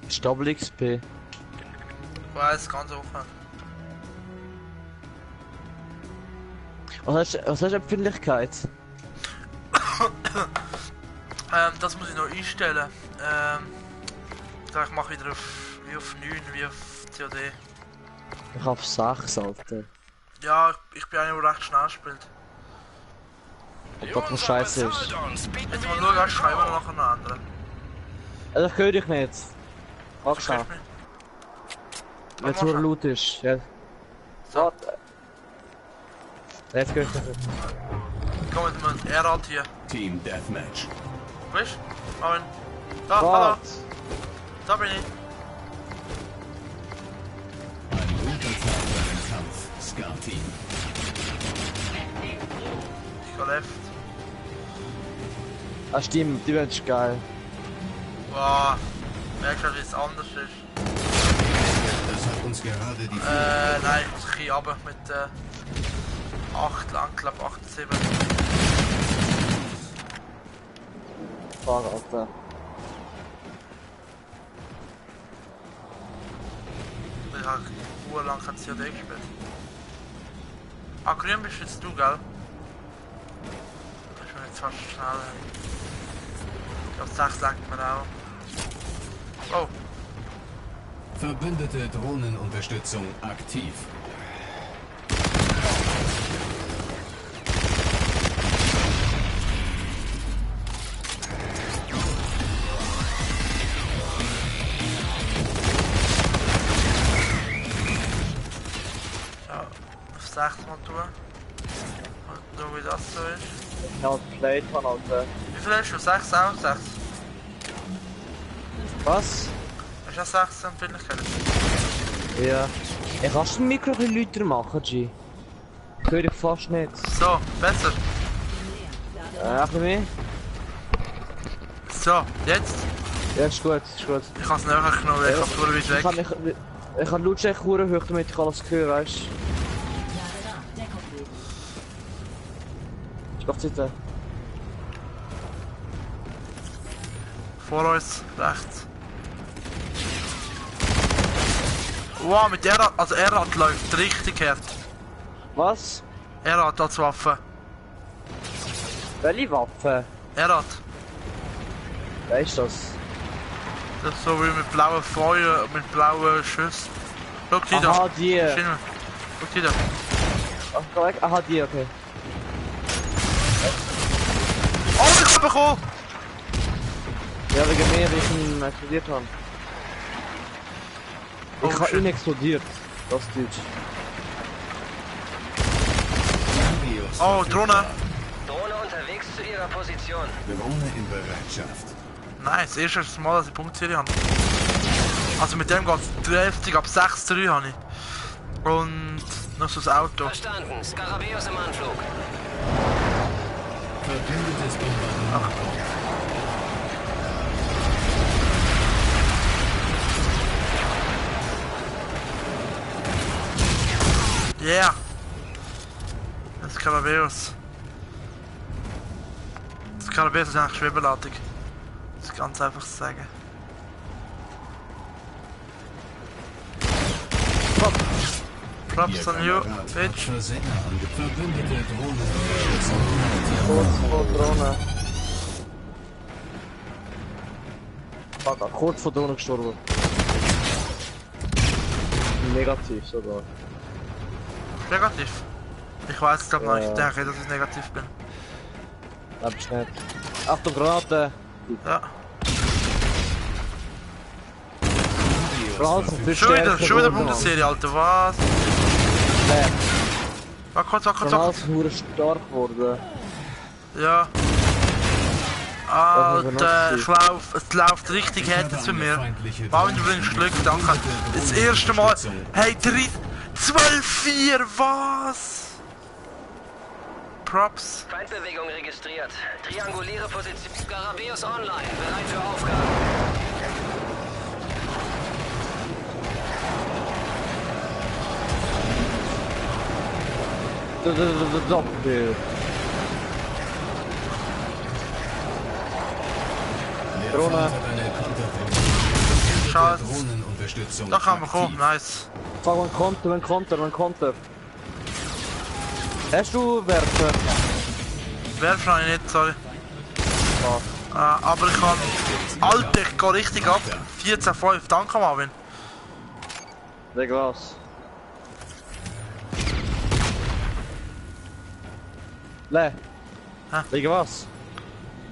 Ist Double XP. Ich weiß, ganz offen. Was hast du Empfindlichkeit? Das muss ich noch einstellen. Ich mache wieder wie auf 9, wie auf COD. Ich hab 6, Alter. Ja, ich bin einer, der recht schnell spielt. Ob das scheiße ist. Jetzt mal schauen, schreiben wir nachher noch andere. Also ich höre dich nicht. Warte schnell. Wenn es nur laut ist, ja. So. Warte. Jetzt höre ich dich nicht. Komm mit dem Errad hier. Team Deathmatch. Wo bist du? Marvin. Da, hallo. Warte. Da bin ich. Ein guter Tag für den Kampf, Scar-Team. Ich geh left. Ah stimmt, die wird geil. Wow. Merkst du, wie es anders ist? Das hat uns gerade die Nein, ich muss ein bisschen runter mit 8 lang, glaube 8, 7. Fahr, Alter. Ich habe lang kein COD gespielt. Ah, grün bist jetzt du, gell? Ich bin jetzt fast schnell. Ich glaube 6 lenkt mir auch. Oh. Verbündete Drohnenunterstützung aktiv. Ja, auf 6 mal tun. Und schauen, wie das so ist. Ich hab Plate von Alter. Wie viel hast du? 6 auch? 6? Was? Hast du auch 6 Empfindlichkeiten? Ja. Ich kannst du ein Mikro ein bisschen lauter machen, G? Ich höre dich fast nicht. So, besser. Ein bisschen mehr? So, jetzt? Ja, ist gut, ist gut. Ich kann es näher genommen, weil ich habe vorher weit weg. Ich kann Lautstärke hoch, damit ich alles höre, weißt du? Ich mach Zeit. Vor uns, rechts. Wow, mit Errad, also Errad läuft richtig hart. Was? Errad als Waffe. Welche Waffe? Errad. Weißt du das? Das ist so wie mit blauen Feuer, mit blauen Schüssen. Schau die da. Aha, die. Schau die da. Ach, korrekt. Aha, die, okay. Oh, ich hab bekommen! Ja, wegen mir, wie ich ihn explodiert habe. Ich habe ihn explodiert. Das ist Deutsch. Oh, Drohne! Drohne unterwegs zu ihrer Position. Drohne in Bereitschaft. Nein, das erste Mal, dass ich Punktserie habe. Also mit dem geht's 30 ab 6-3 habe ich. Und noch so das Auto. Verstanden. Skarabäus im Anflug. Verbündetes Bombardement. Yeah! Das Skarabäus. Das Skarabäus ist eigentlich schwebelartig. Das ist ganz einfach zu sagen. Props on you, bitch. Verbündete Drohnen. Kurz vor Drohne. Fuck, kurz vor Drohne gestorben. Negativ sogar. Negativ? Ich weiß es glaube noch nicht. Ich denke, dass ich negativ bin. Nein, bist nicht. Achtung, Granate! Ja. Granate für Schon wieder Bundesserie, Alter, was? Nee, Warte kurz. Granate ist nur stark geworden. Ja. Alter, es läuft richtig hart jetzt für mir. Marvin, du bringst Glück, danke. Das erste Mal. Hey, 12-4, was? Props. Feindbewegung registriert. Trianguliere Position. Skarabäus online. Bereit für Aufgabe. Doppel. Drohne. Schatz. Drohnenunterstützung. Da kann man kommen, nice. Fuck, man Konter. Hast du Werfer? Werfen habe ich nicht, sorry. Aber ich kann. Alter, ich gehe richtig ab. 14,5, danke Marvin. Wegen was? Le. Hä? Wegen was?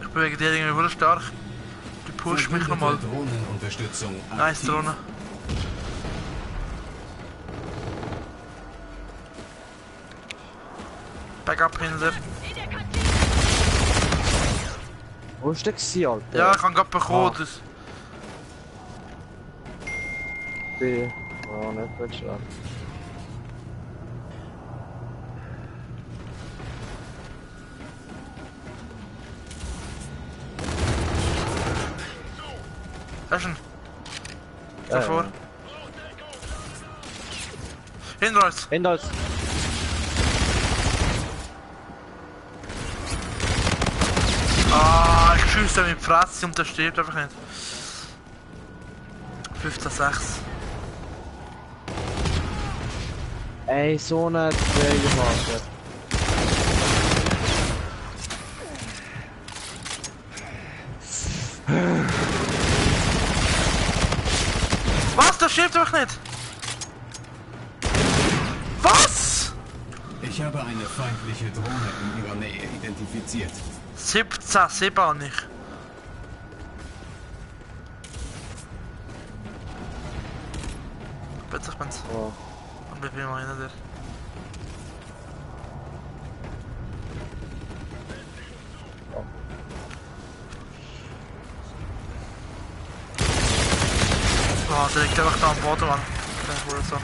Ich bewege die irgendwie wirklich stark. Du pusht mich nochmal. Drohnenunterstützung Nice aktiv. Drohne. Backup-Pinsel. Wo ist der gewesen, Alter? Ja, ich kann gerade bekommen. Das. B. Oh, nicht wegschlagen. Da ist ein. Davor. Hinter uns. Hinter uns. Ah, ich schieße mit Fresse und der stirbt einfach nicht. 15-6. Ey, so eine Trägermarke. Was? Der stirbt doch nicht! Was? Ich habe eine feindliche Drohne in ihrer Nähe identifiziert. 17 habe ich. Bitte, ich bin's. Oh. Und wie viel meiner der? Oh, der liegt einfach da am Boden, Mann. Der wurde so.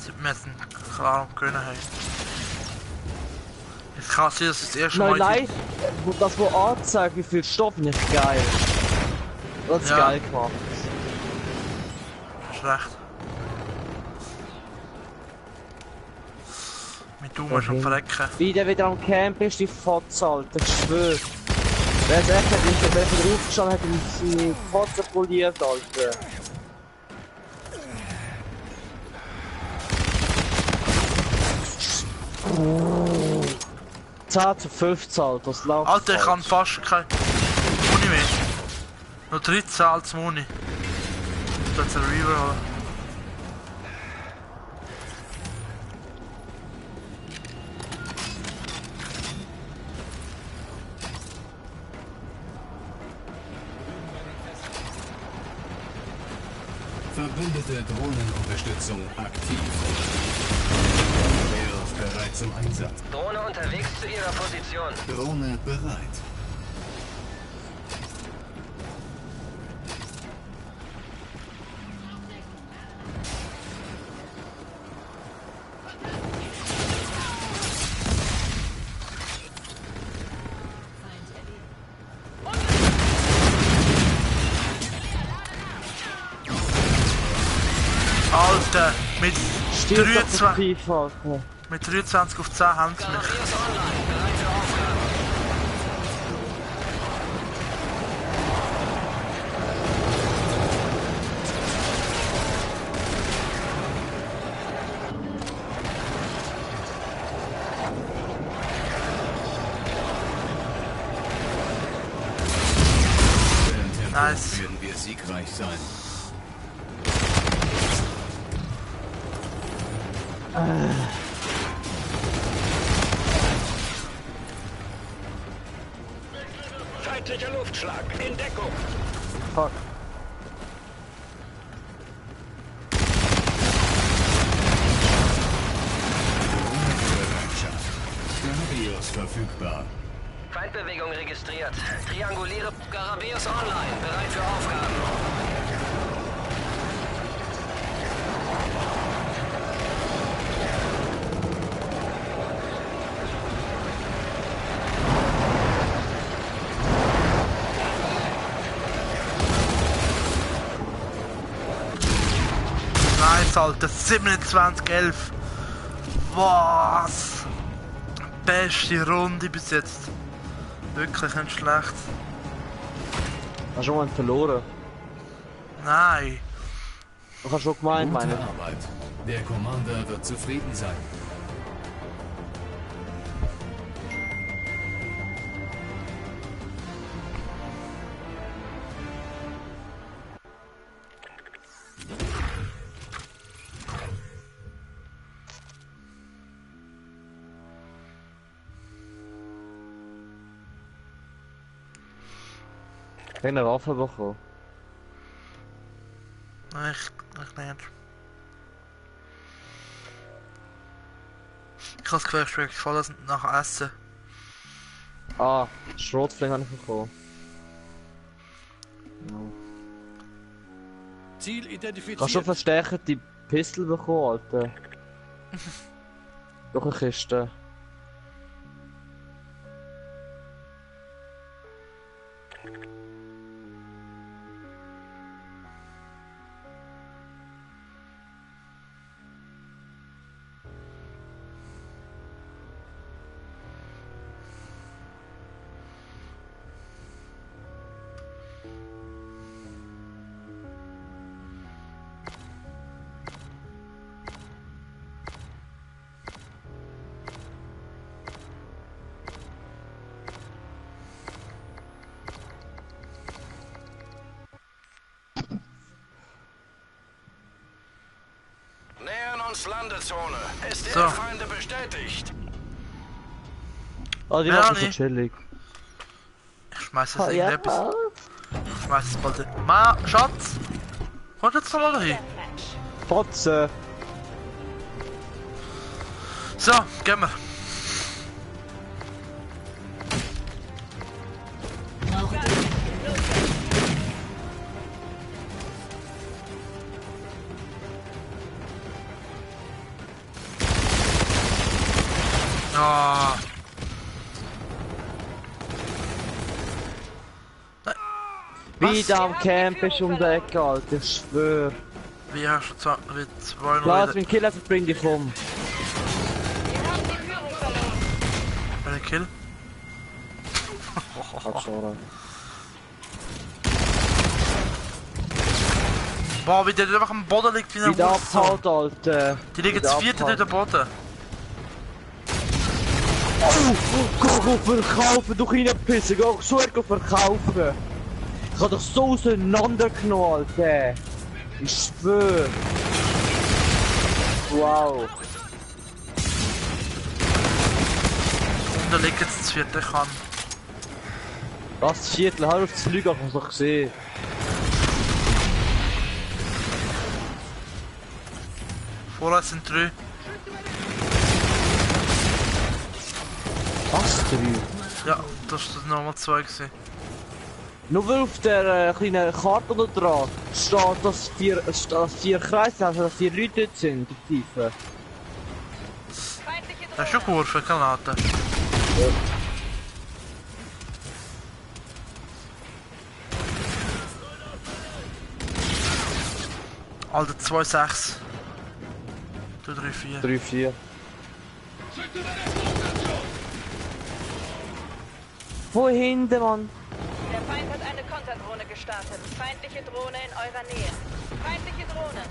Wir müssen klar können haben. Es kann sein, dass es das erste Mal Nein, das wo anzeigt, wie viel Stoff nicht geil. Das ist Ja. geil gemacht. ist recht. Mit du musst am Verrecken. Wie der wieder am Camp ist, die Fotze, Alter, ich schwör. Wer es echt hat, ist der wieder aufgestanden, hat ihm seine Fotze poliert, Alter. Oh. 10:15, Alter, das läuft. Alter, ich kann falsch. fast kein Muni mehr. Nur 13 als Muni. Ich soll jetzt einen Reaver holen. Verbündete Drohnenunterstützung aktiv. Beowulf bereit zum Einsatz. Drohne unterwegs zu Ihrer Position. Drohne bereit. Alter, mit Stirb doch 23, tief, Alter. mit 23 auf 10 haben sie mich. Garabiers online, bereit für Aufgaben. Nice. Werden wir siegreich sein. Feindlicher Luftschlag. In Deckung. Fuck. Drohnenbereitschaft. Garabios verfügbar. Feindbewegung registriert. Trianguliere Garabiers online, bereit für Aufgaben. Nice, Alter, 27-11. Was? Beste Runde bis jetzt. Wirklich nicht schlecht. Hast du schon mal verloren? Nein. Du hast schon gemeint, Gute meine. Arbeit. Der Commander wird zufrieden sein. Keine Waffe bekommen. Nein, ich nicht. Ich habe das Gefühl, ich schmecke voll das nach Essen. Ah, Schrotflinge habe ich bekommen. Ja. Ziel identifiziert. Kannst du verstärkt die Pistole bekommen, Alter? Durch eine Kiste. Nähern uns Landezone. SDR-Feinde bestätigt. Ah, die Ja, machen so nee. chillig. Ich schmeiß jetzt Ah, ja. irgendetwas. Ich schmeiß es bald hin. Ma, Schatz! Kommt jetzt noch mal dahin? Fotze! So, gehen wir. Ah. Wieder am Camp ist um die Ecke, Alter, ich schwör. Wie hast du zwei Lass noch mich Killer verbringen dich um. bei den Kill? Boah, wie der einfach am Boden liegt wie ein Wieder Wurst. abhaut, Alter. Die liegen Wieder zu viert abhauen. in der Boden. Geh verkaufen, du kleiner Pisser, geh so verkaufen. Ich hab dich so auseinandergenommen, Alter. Ich schwör. Wow. Und da liegt jetzt das vierte kann. Das Viertel, hör auf zu lügen, ich hab's doch gesehen. Vorher sind 3. Was, 3? Ja, das ist nochmal 2 gewesen. Nur weil auf der kleinen Karte da dran steht, dass vier Kreise, also dass 4 Leute dort sind, die Tiefe. Das ist schon Kurve, Granate. Alter, 2,6. Du 3,4. 3, 4. Wo hinten, Mann? Der Feind hat eine Konterdrohne gestartet. Feindliche Drohne in eurer Nähe. Feindliche Drohne.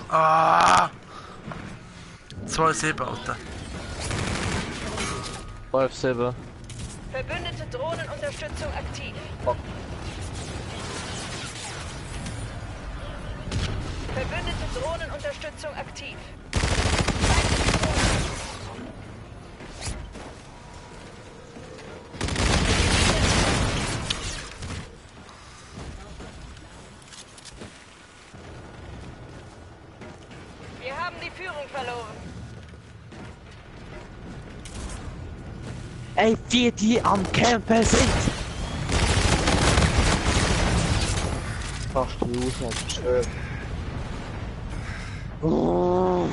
Ah! 2,7, Alter. 5, 7. Verbündete Drohnenunterstützung aktiv. Verbündete Drohnenunterstützung aktiv. Feindliche Drohne. Wir haben die Führung verloren. Ey, wie die am Campen sind! Fast raus, ich schwör. Oh.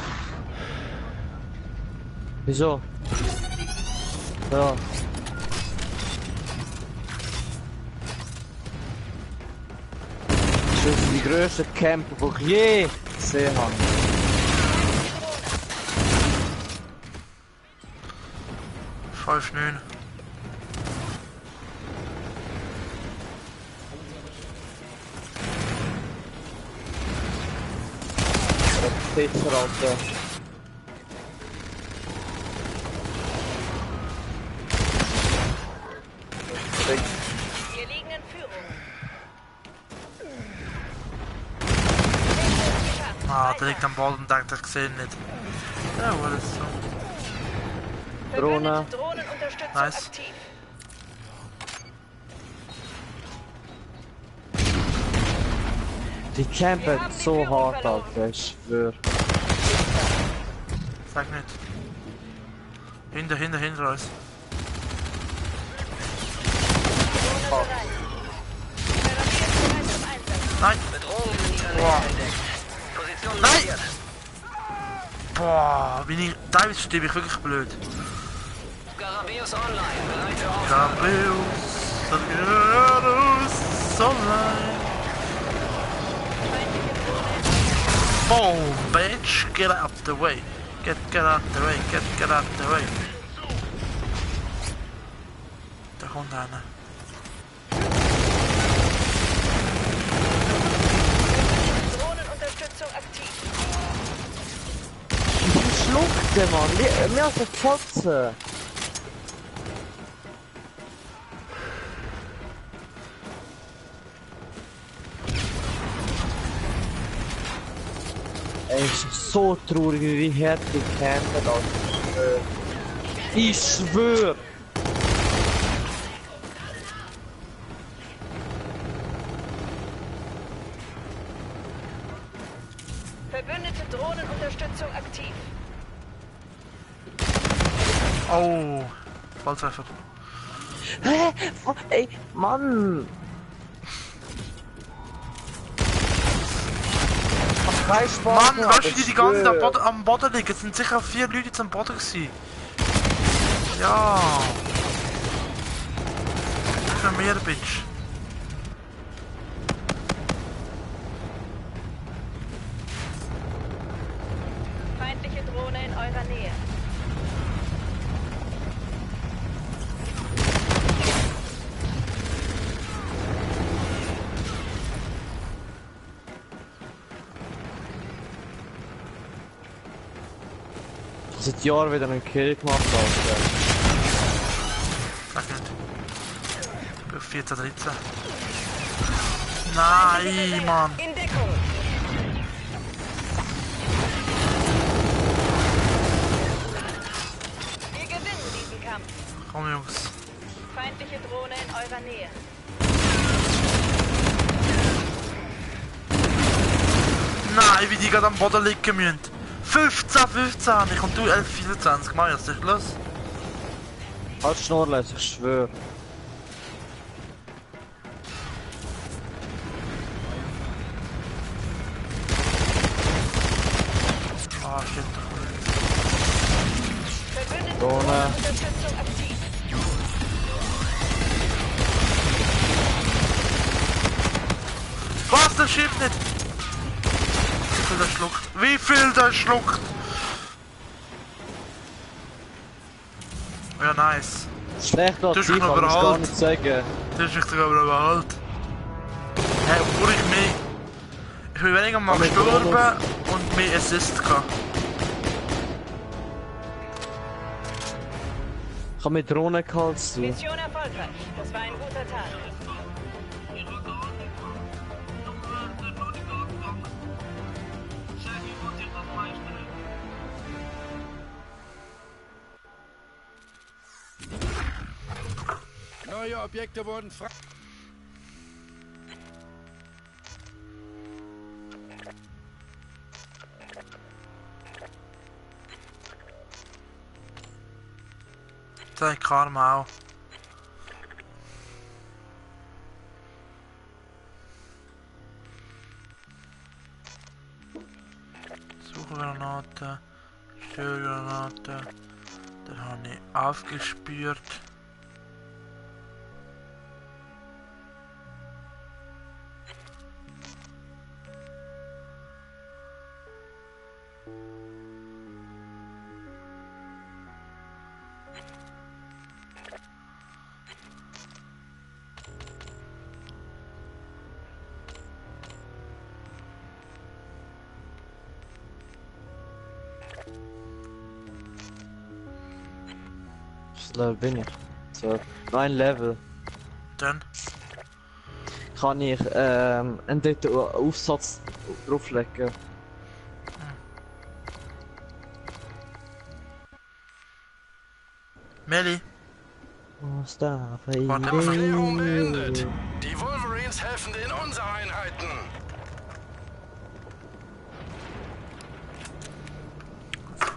Wieso? Ja. Das ist die grösste Camper, die ich je gesehen habe. Falsch, nein. Pizza, Alter. Wir liegen in Führung. Ah, der liegt am Boden, denkt, ich sehe ihn nicht. Ja, war das so. Drohne. Verbündete Drohnenunterstützung Nice. aktiv. Die campen so hart, Alter, ich schwör. Sag nicht. Hinter uns. Drohne bereit. Therapie ist bereit zum Einsatz. Nein! Bedrohung in ihrer Nähe Boah. entdeckt. Position Nein! markiert. Boah, teilweise stehe ich wirklich blöd. Garabeus online, bereit für Aufgabe. Gabrius, online. Boom, bitch, get out the way. Get out the way, get out the way. Da kommt einer. Drohnenunterstützung aktiv. Die Schluchte, Mann, mir aus der Fotze. Ey, es ist so traurig, wie hart die campen, Alter. Ich schwör. Verbündete Drohnenunterstützung aktiv. Oh, Volltreffer. Hä? Ey, Mann. Kein Spaß Mann, mehr, weißt du, ich die ganze schwör. Zeit am Boden liegen? Es sind sicher 4 Leute jetzt am Boden gewesen. Ja. Für mehr, Bitch. Feindliche Drohne in eurer Nähe. Seit Jahren wieder einen Kill gemacht, Alter. Sag nicht. Ich bin 14, 13. Nein, Mann. In Deckung. Wir gewinnen diesen Kampf. Komm, Jungs. Feindliche Drohne in eurer Nähe. Nein, wie die gerade am Boden liegen müssen. 15 ich und du 11, 24. Mach jetzt, ist Schluss. Halt Schnurrles, ich schwör. Ah, shit. Verbündete Drohne. Drohnenunterstützung aktiv. Was, das Schiff nicht? Wie viel der schluckt? Wie viel der schluckt? Ja, nice. Schlecht Du hast mich Ziel, noch kann ich gar überholt. nicht sagen. Du hast mich sogar überholt. Hey, obwohl ich mehr... Ich bin weniger mal Aber ich gestorben bin und mehr Assist gehabt. Ich hab mit Drohnen gehalten, du. Mission erfolgreich. Das war ein guter Tag. Neue Objekte wurden frei. Da hat Karma auch. Suchgranate, Störgranate. Dann habe ich aufgespürt. Level bin ich. So, 9 Level. Dann? Kann ich einen dort Aufsatz drauflegen. Melli? Was da? Aufklärung beendet. Die Wolverines helfen den Unser-Einheiten.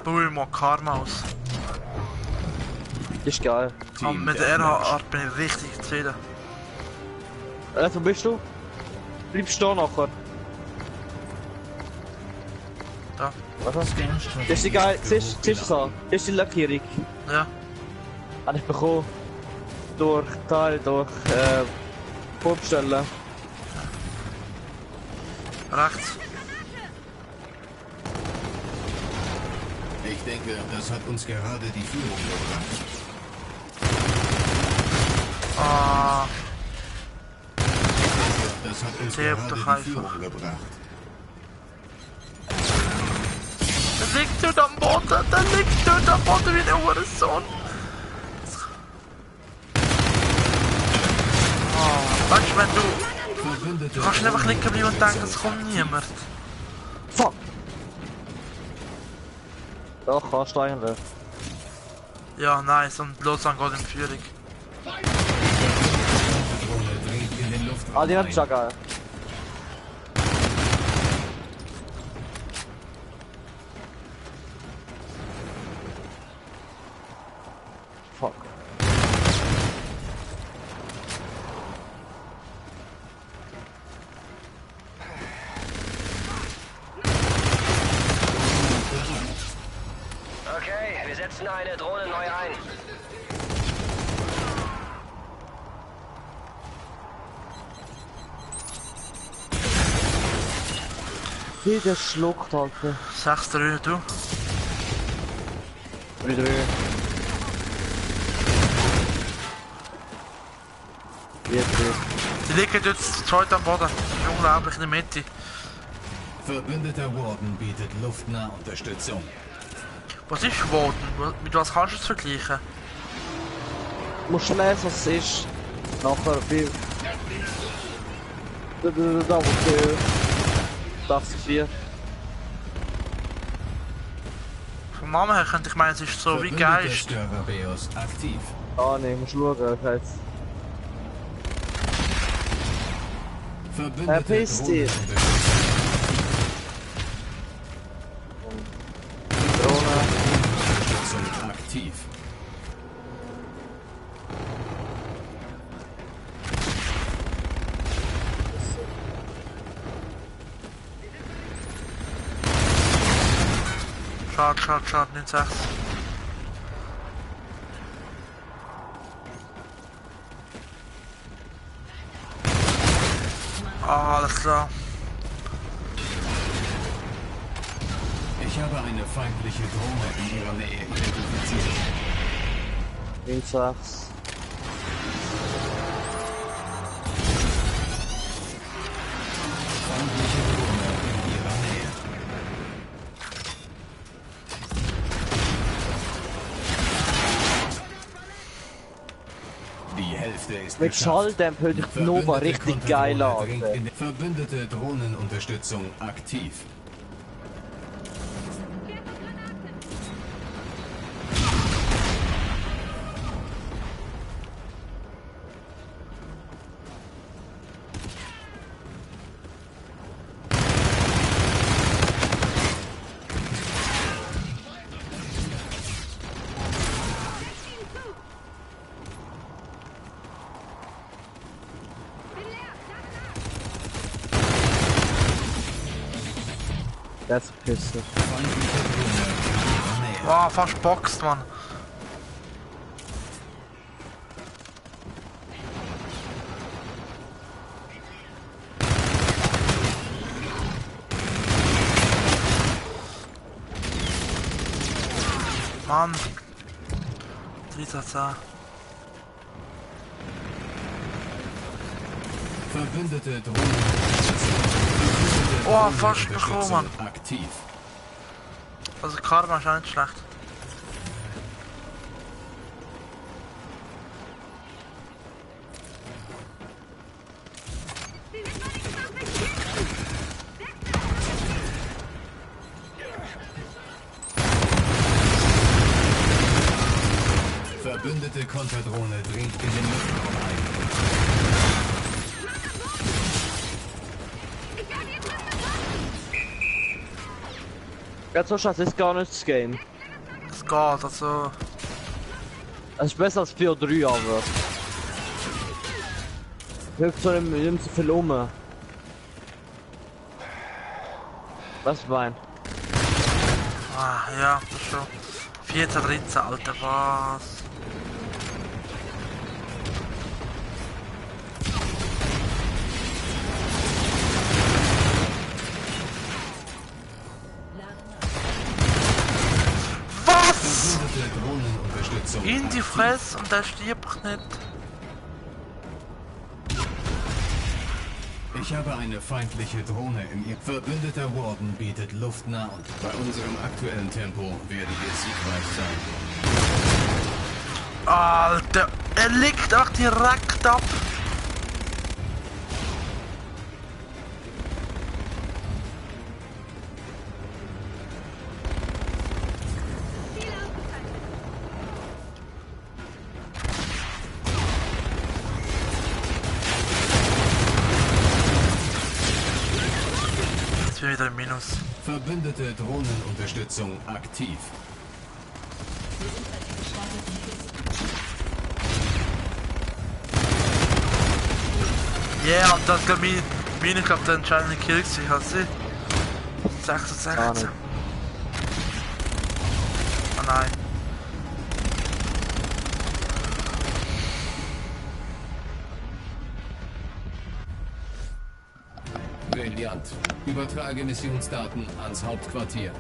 Probier mal Karma aus. Ist geil. Aber mit der RH-Art bin ich richtig zufrieden. Wo bist du? Bleibst du da nachher? Da. Was? Das ist die geil. Siehst du das an? Das ist die Lackierung. Ja. Habe ich bekommen. Durch Vorbestellen. Rechts. Ich denke, das hat uns gerade die Führung gebracht. Ah. Das hat uns Der gerade doch die einfach. Führung gebracht. Der liegt dort am Boden, der liegt dort am Boden wie der Hurensohn. Oh, weißt du, wenn du kannst einfach liegen bleiben und denken, es kommt niemand. Fuck! Doch, kannst du eigentlich. Ja, nice, und los an Gott in Führung. Ah, die hat schon geil. Fuck. Okay, wir setzen eine Drohne neu ein. Jeder schluckt, Alter. 6-3, du. 3-3. Die liegen dort zu zweit am Boden. Unglaublich in der Mitte. Verbündeter Warden bietet Luftnahunterstützung. Was ist Warden? Mit was kannst du es vergleichen? Du musst lesen, was es ist. Nachher bei... Da, wo das 4. Vom Namen her könnte ich meinen, es ist so wie Geist. Skarabäus aktiv. Ah ne, musst schauen, ich weiß. Verbündete Piss dich. Drohne aktiv. Schade, nicht 6. Ah, alles klar. Ich habe eine feindliche Drohne in ihrer Nähe identifiziert. Links 6. Feindliche Drohne in ihrer Nähe. Die Hälfte ist Mit geschafft. Schalldämpf hört sich die Nova richtig geil an. Verbündete Drohnenunterstützung aktiv. Das ist Pisse. Wow, fast boxt, Mann. Mann. Dritter. Verbündete Drohnen. Oh, fast bekommen, Mann. Aktiv. Also Karma ist auch nicht schlecht. Verbündete Konterdrohne dringt in den Luftraum ein. Ja, so scheiße ist gar nicht das Game. Es geht, also... Es ist besser als 4-3, aber... Hilft so nicht so viel um. Was Bein? Ah, ja, das ist schon. 14, Alter, was? Was? In die Fresse und der stirbt nicht. Ich habe eine feindliche Drohne in ihr. Verbündeter Warden bietet luftnah und bei unserem aktuellen Tempo werden wir siegreich sein. Alter, er liegt auch direkt ab. Wieder im Minus. Verbündete Drohnenunterstützung aktiv. Yeah, und das ist mir ich glaube der entscheidende Kill gewesen, hat sie. 66. Oh nein. Brillant. Übertrage Missionsdaten ans Hauptquartier.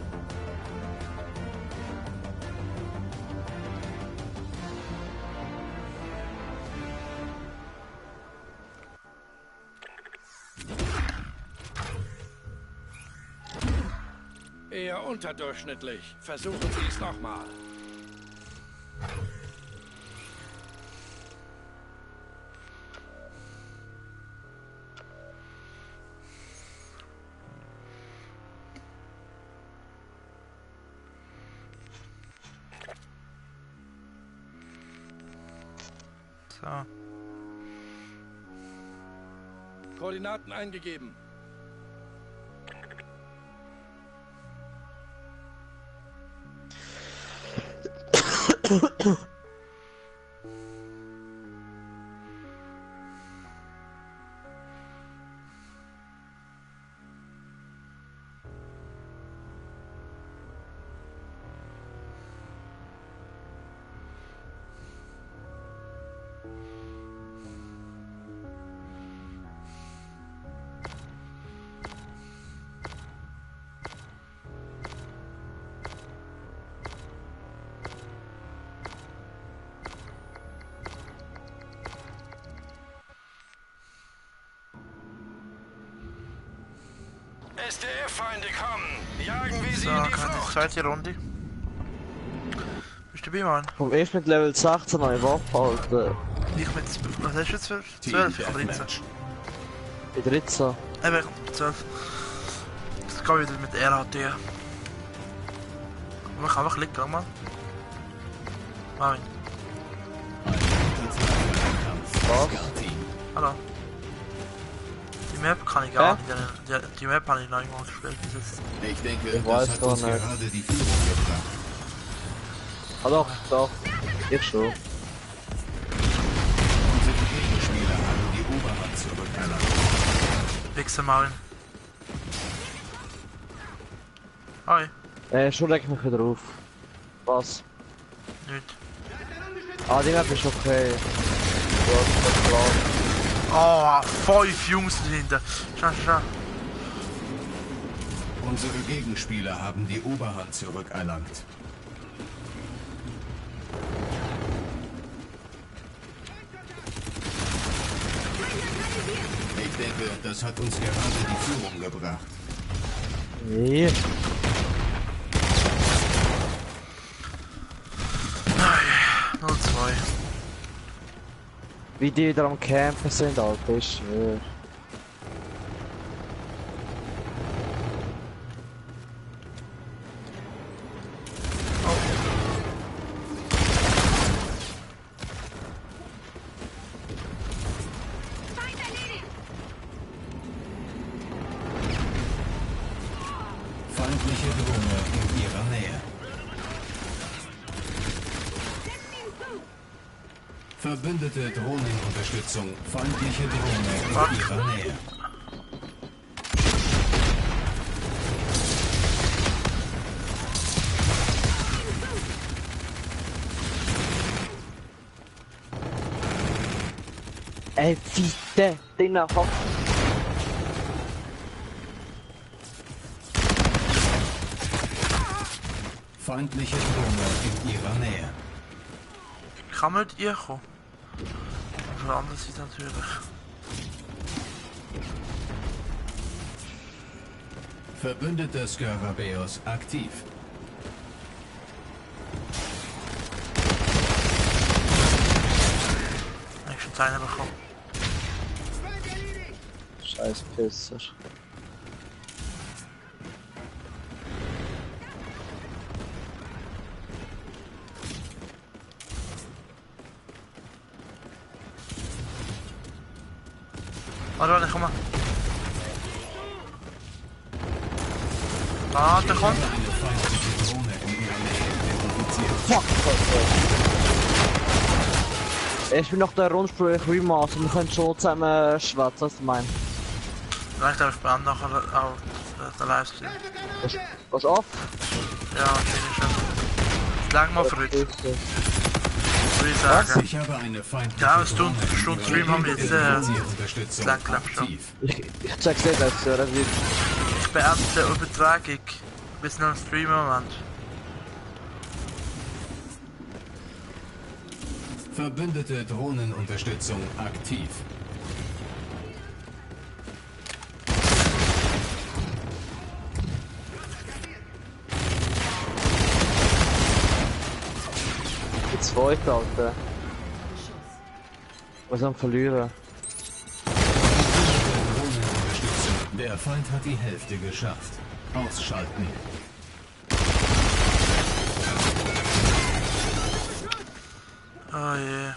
Eher unterdurchschnittlich. Versuchen Sie es nochmal. So. Koordinaten eingegeben. SDF-Feinde kommen. Jagen wir sie So, in die kann die Flucht. zweite Runde. Bist du dabei, Mann? Komm erst mit Level 16 neue Waffe halten. Ich mit, was hast du jetzt für 12? Ich habe 13. Bei 13. Eben, ich habe 12. Das geht wieder mit RHT. Man kann einfach klicken, Mann. Marvin. Was? Hallo. Die Map kann ich gar nicht, die Map habe ich noch nicht mal gespielt bis jetzt. Ich denke, Ich das weiß hat gar uns nicht. gerade die Führung gebracht. Ah doch, doch. Jetzt schon. Unsere Gegenspieler haben die Oberhand zurückerlangt. Wichser Marvin. Hi. Schon leg ich mich wieder auf. Was? Nicht. Ah, die Map ist okay. Oh, 5 Jungs dahinter. Schau. Unsere Gegenspieler haben die Oberhand zurückerlangt. Ich denke, das hat uns gerade die Führung gebracht. Nee. Nein, 0-2. Wie die wieder am Campen sind, Alter, ist schwer. Feindliche Drohne in ihrer Nähe. Verbündete Drohnenunterstützung. Feindliche Drohne in ihrer Nähe. Ey, fitte, den hat. Feindliche Drohne in ihrer Nähe. Kann man mit ihr kommen? Auf der anderen Seite natürlich. Verbündeter Skarabäus aktiv. Ich schon seine bekommen. Scheiß Pisser. Warte, komm mal. Warte, komm. Fuck, ich bin noch der Rundspruch Remaster und wir können schon zusammen schwätzen, was du meinst. Vielleicht habe ich beim nachher auch den Livestream. Was off? Ja, wahrscheinlich schon. Lang mal für heute. Würde ich sagen. Ich habe eine feindliche Ja, eine Stunde Stream haben wir jetzt lang schon. Ich check's nicht, als wird. Ich beende die Übertragung. Bis noch ein Stream-Moment. Verbündete Drohnenunterstützung aktiv. Die zweite, Alter. Was am Verlieren? Drohnenunterstützung. Der Feind hat die Hälfte geschafft. Ausschalten. Oh je.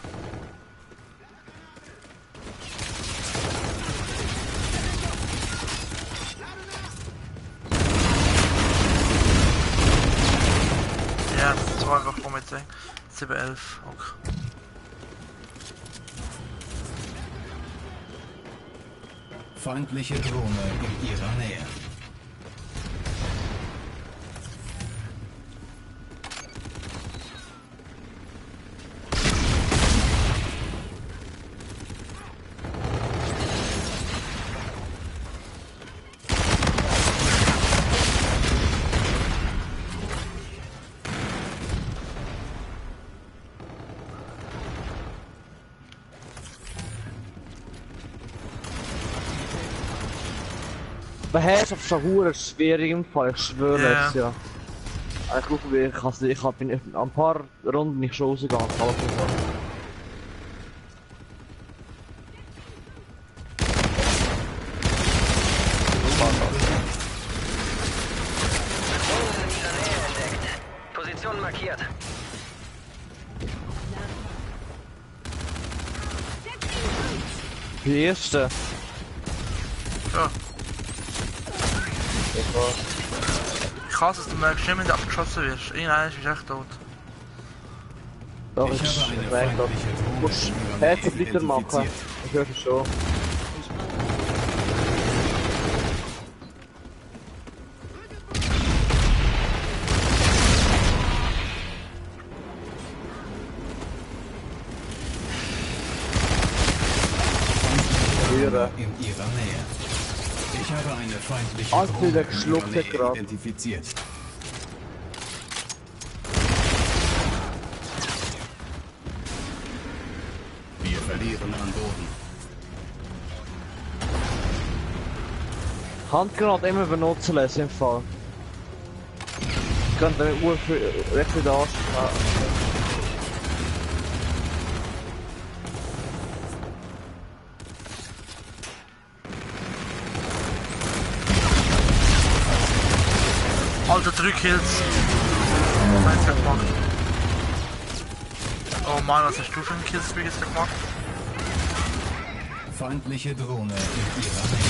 Ja, das war einfach rum jetzt. 7-11. Okay. Feindliche Drohne in ihrer Nähe. Der Herrschaft ist schon schwierig im Fall, ich schwöre es ja. Ich glaube, ich bin ein paar Runden nicht schon rausgegangen. Position markiert. Die erste. Ja. Ich hasse es, du merkst nicht, wenn du abgeschossen wirst. Irgendeiner ist echt tot. Doch, ich merke das. Du musst Herzen weiter machen. Ich höre es schon. hören. in ihrer Nähe. Ich habe eine feindliche Alter, Drohne der in geschluckt ihrer hat Nähe grad. identifiziert. Wir verlieren an Boden. Handgranate immer benutzen lassen im Fall. Ich kann den Uhr für recht viel Arsch. Alter, 3 Kills. Eins gemacht. Oh Mann, was hast du für einen Killstreak jetzt gemacht? Feindliche Drohne in ihrer Nähe.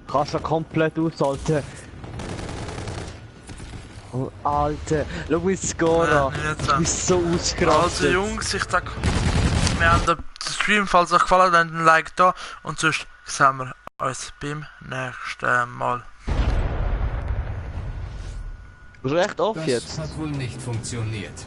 Kannst du komplett aushalten. Oh, Alter, schau mein Score an. Ich bin so ausgerastet. Also Jungs, ich sag, wir haben den Stream, falls euch gefallen hat, dann ein Like da und sonst sehen wir uns beim nächsten Mal. Bist du echt auf jetzt? Das hat wohl nicht funktioniert.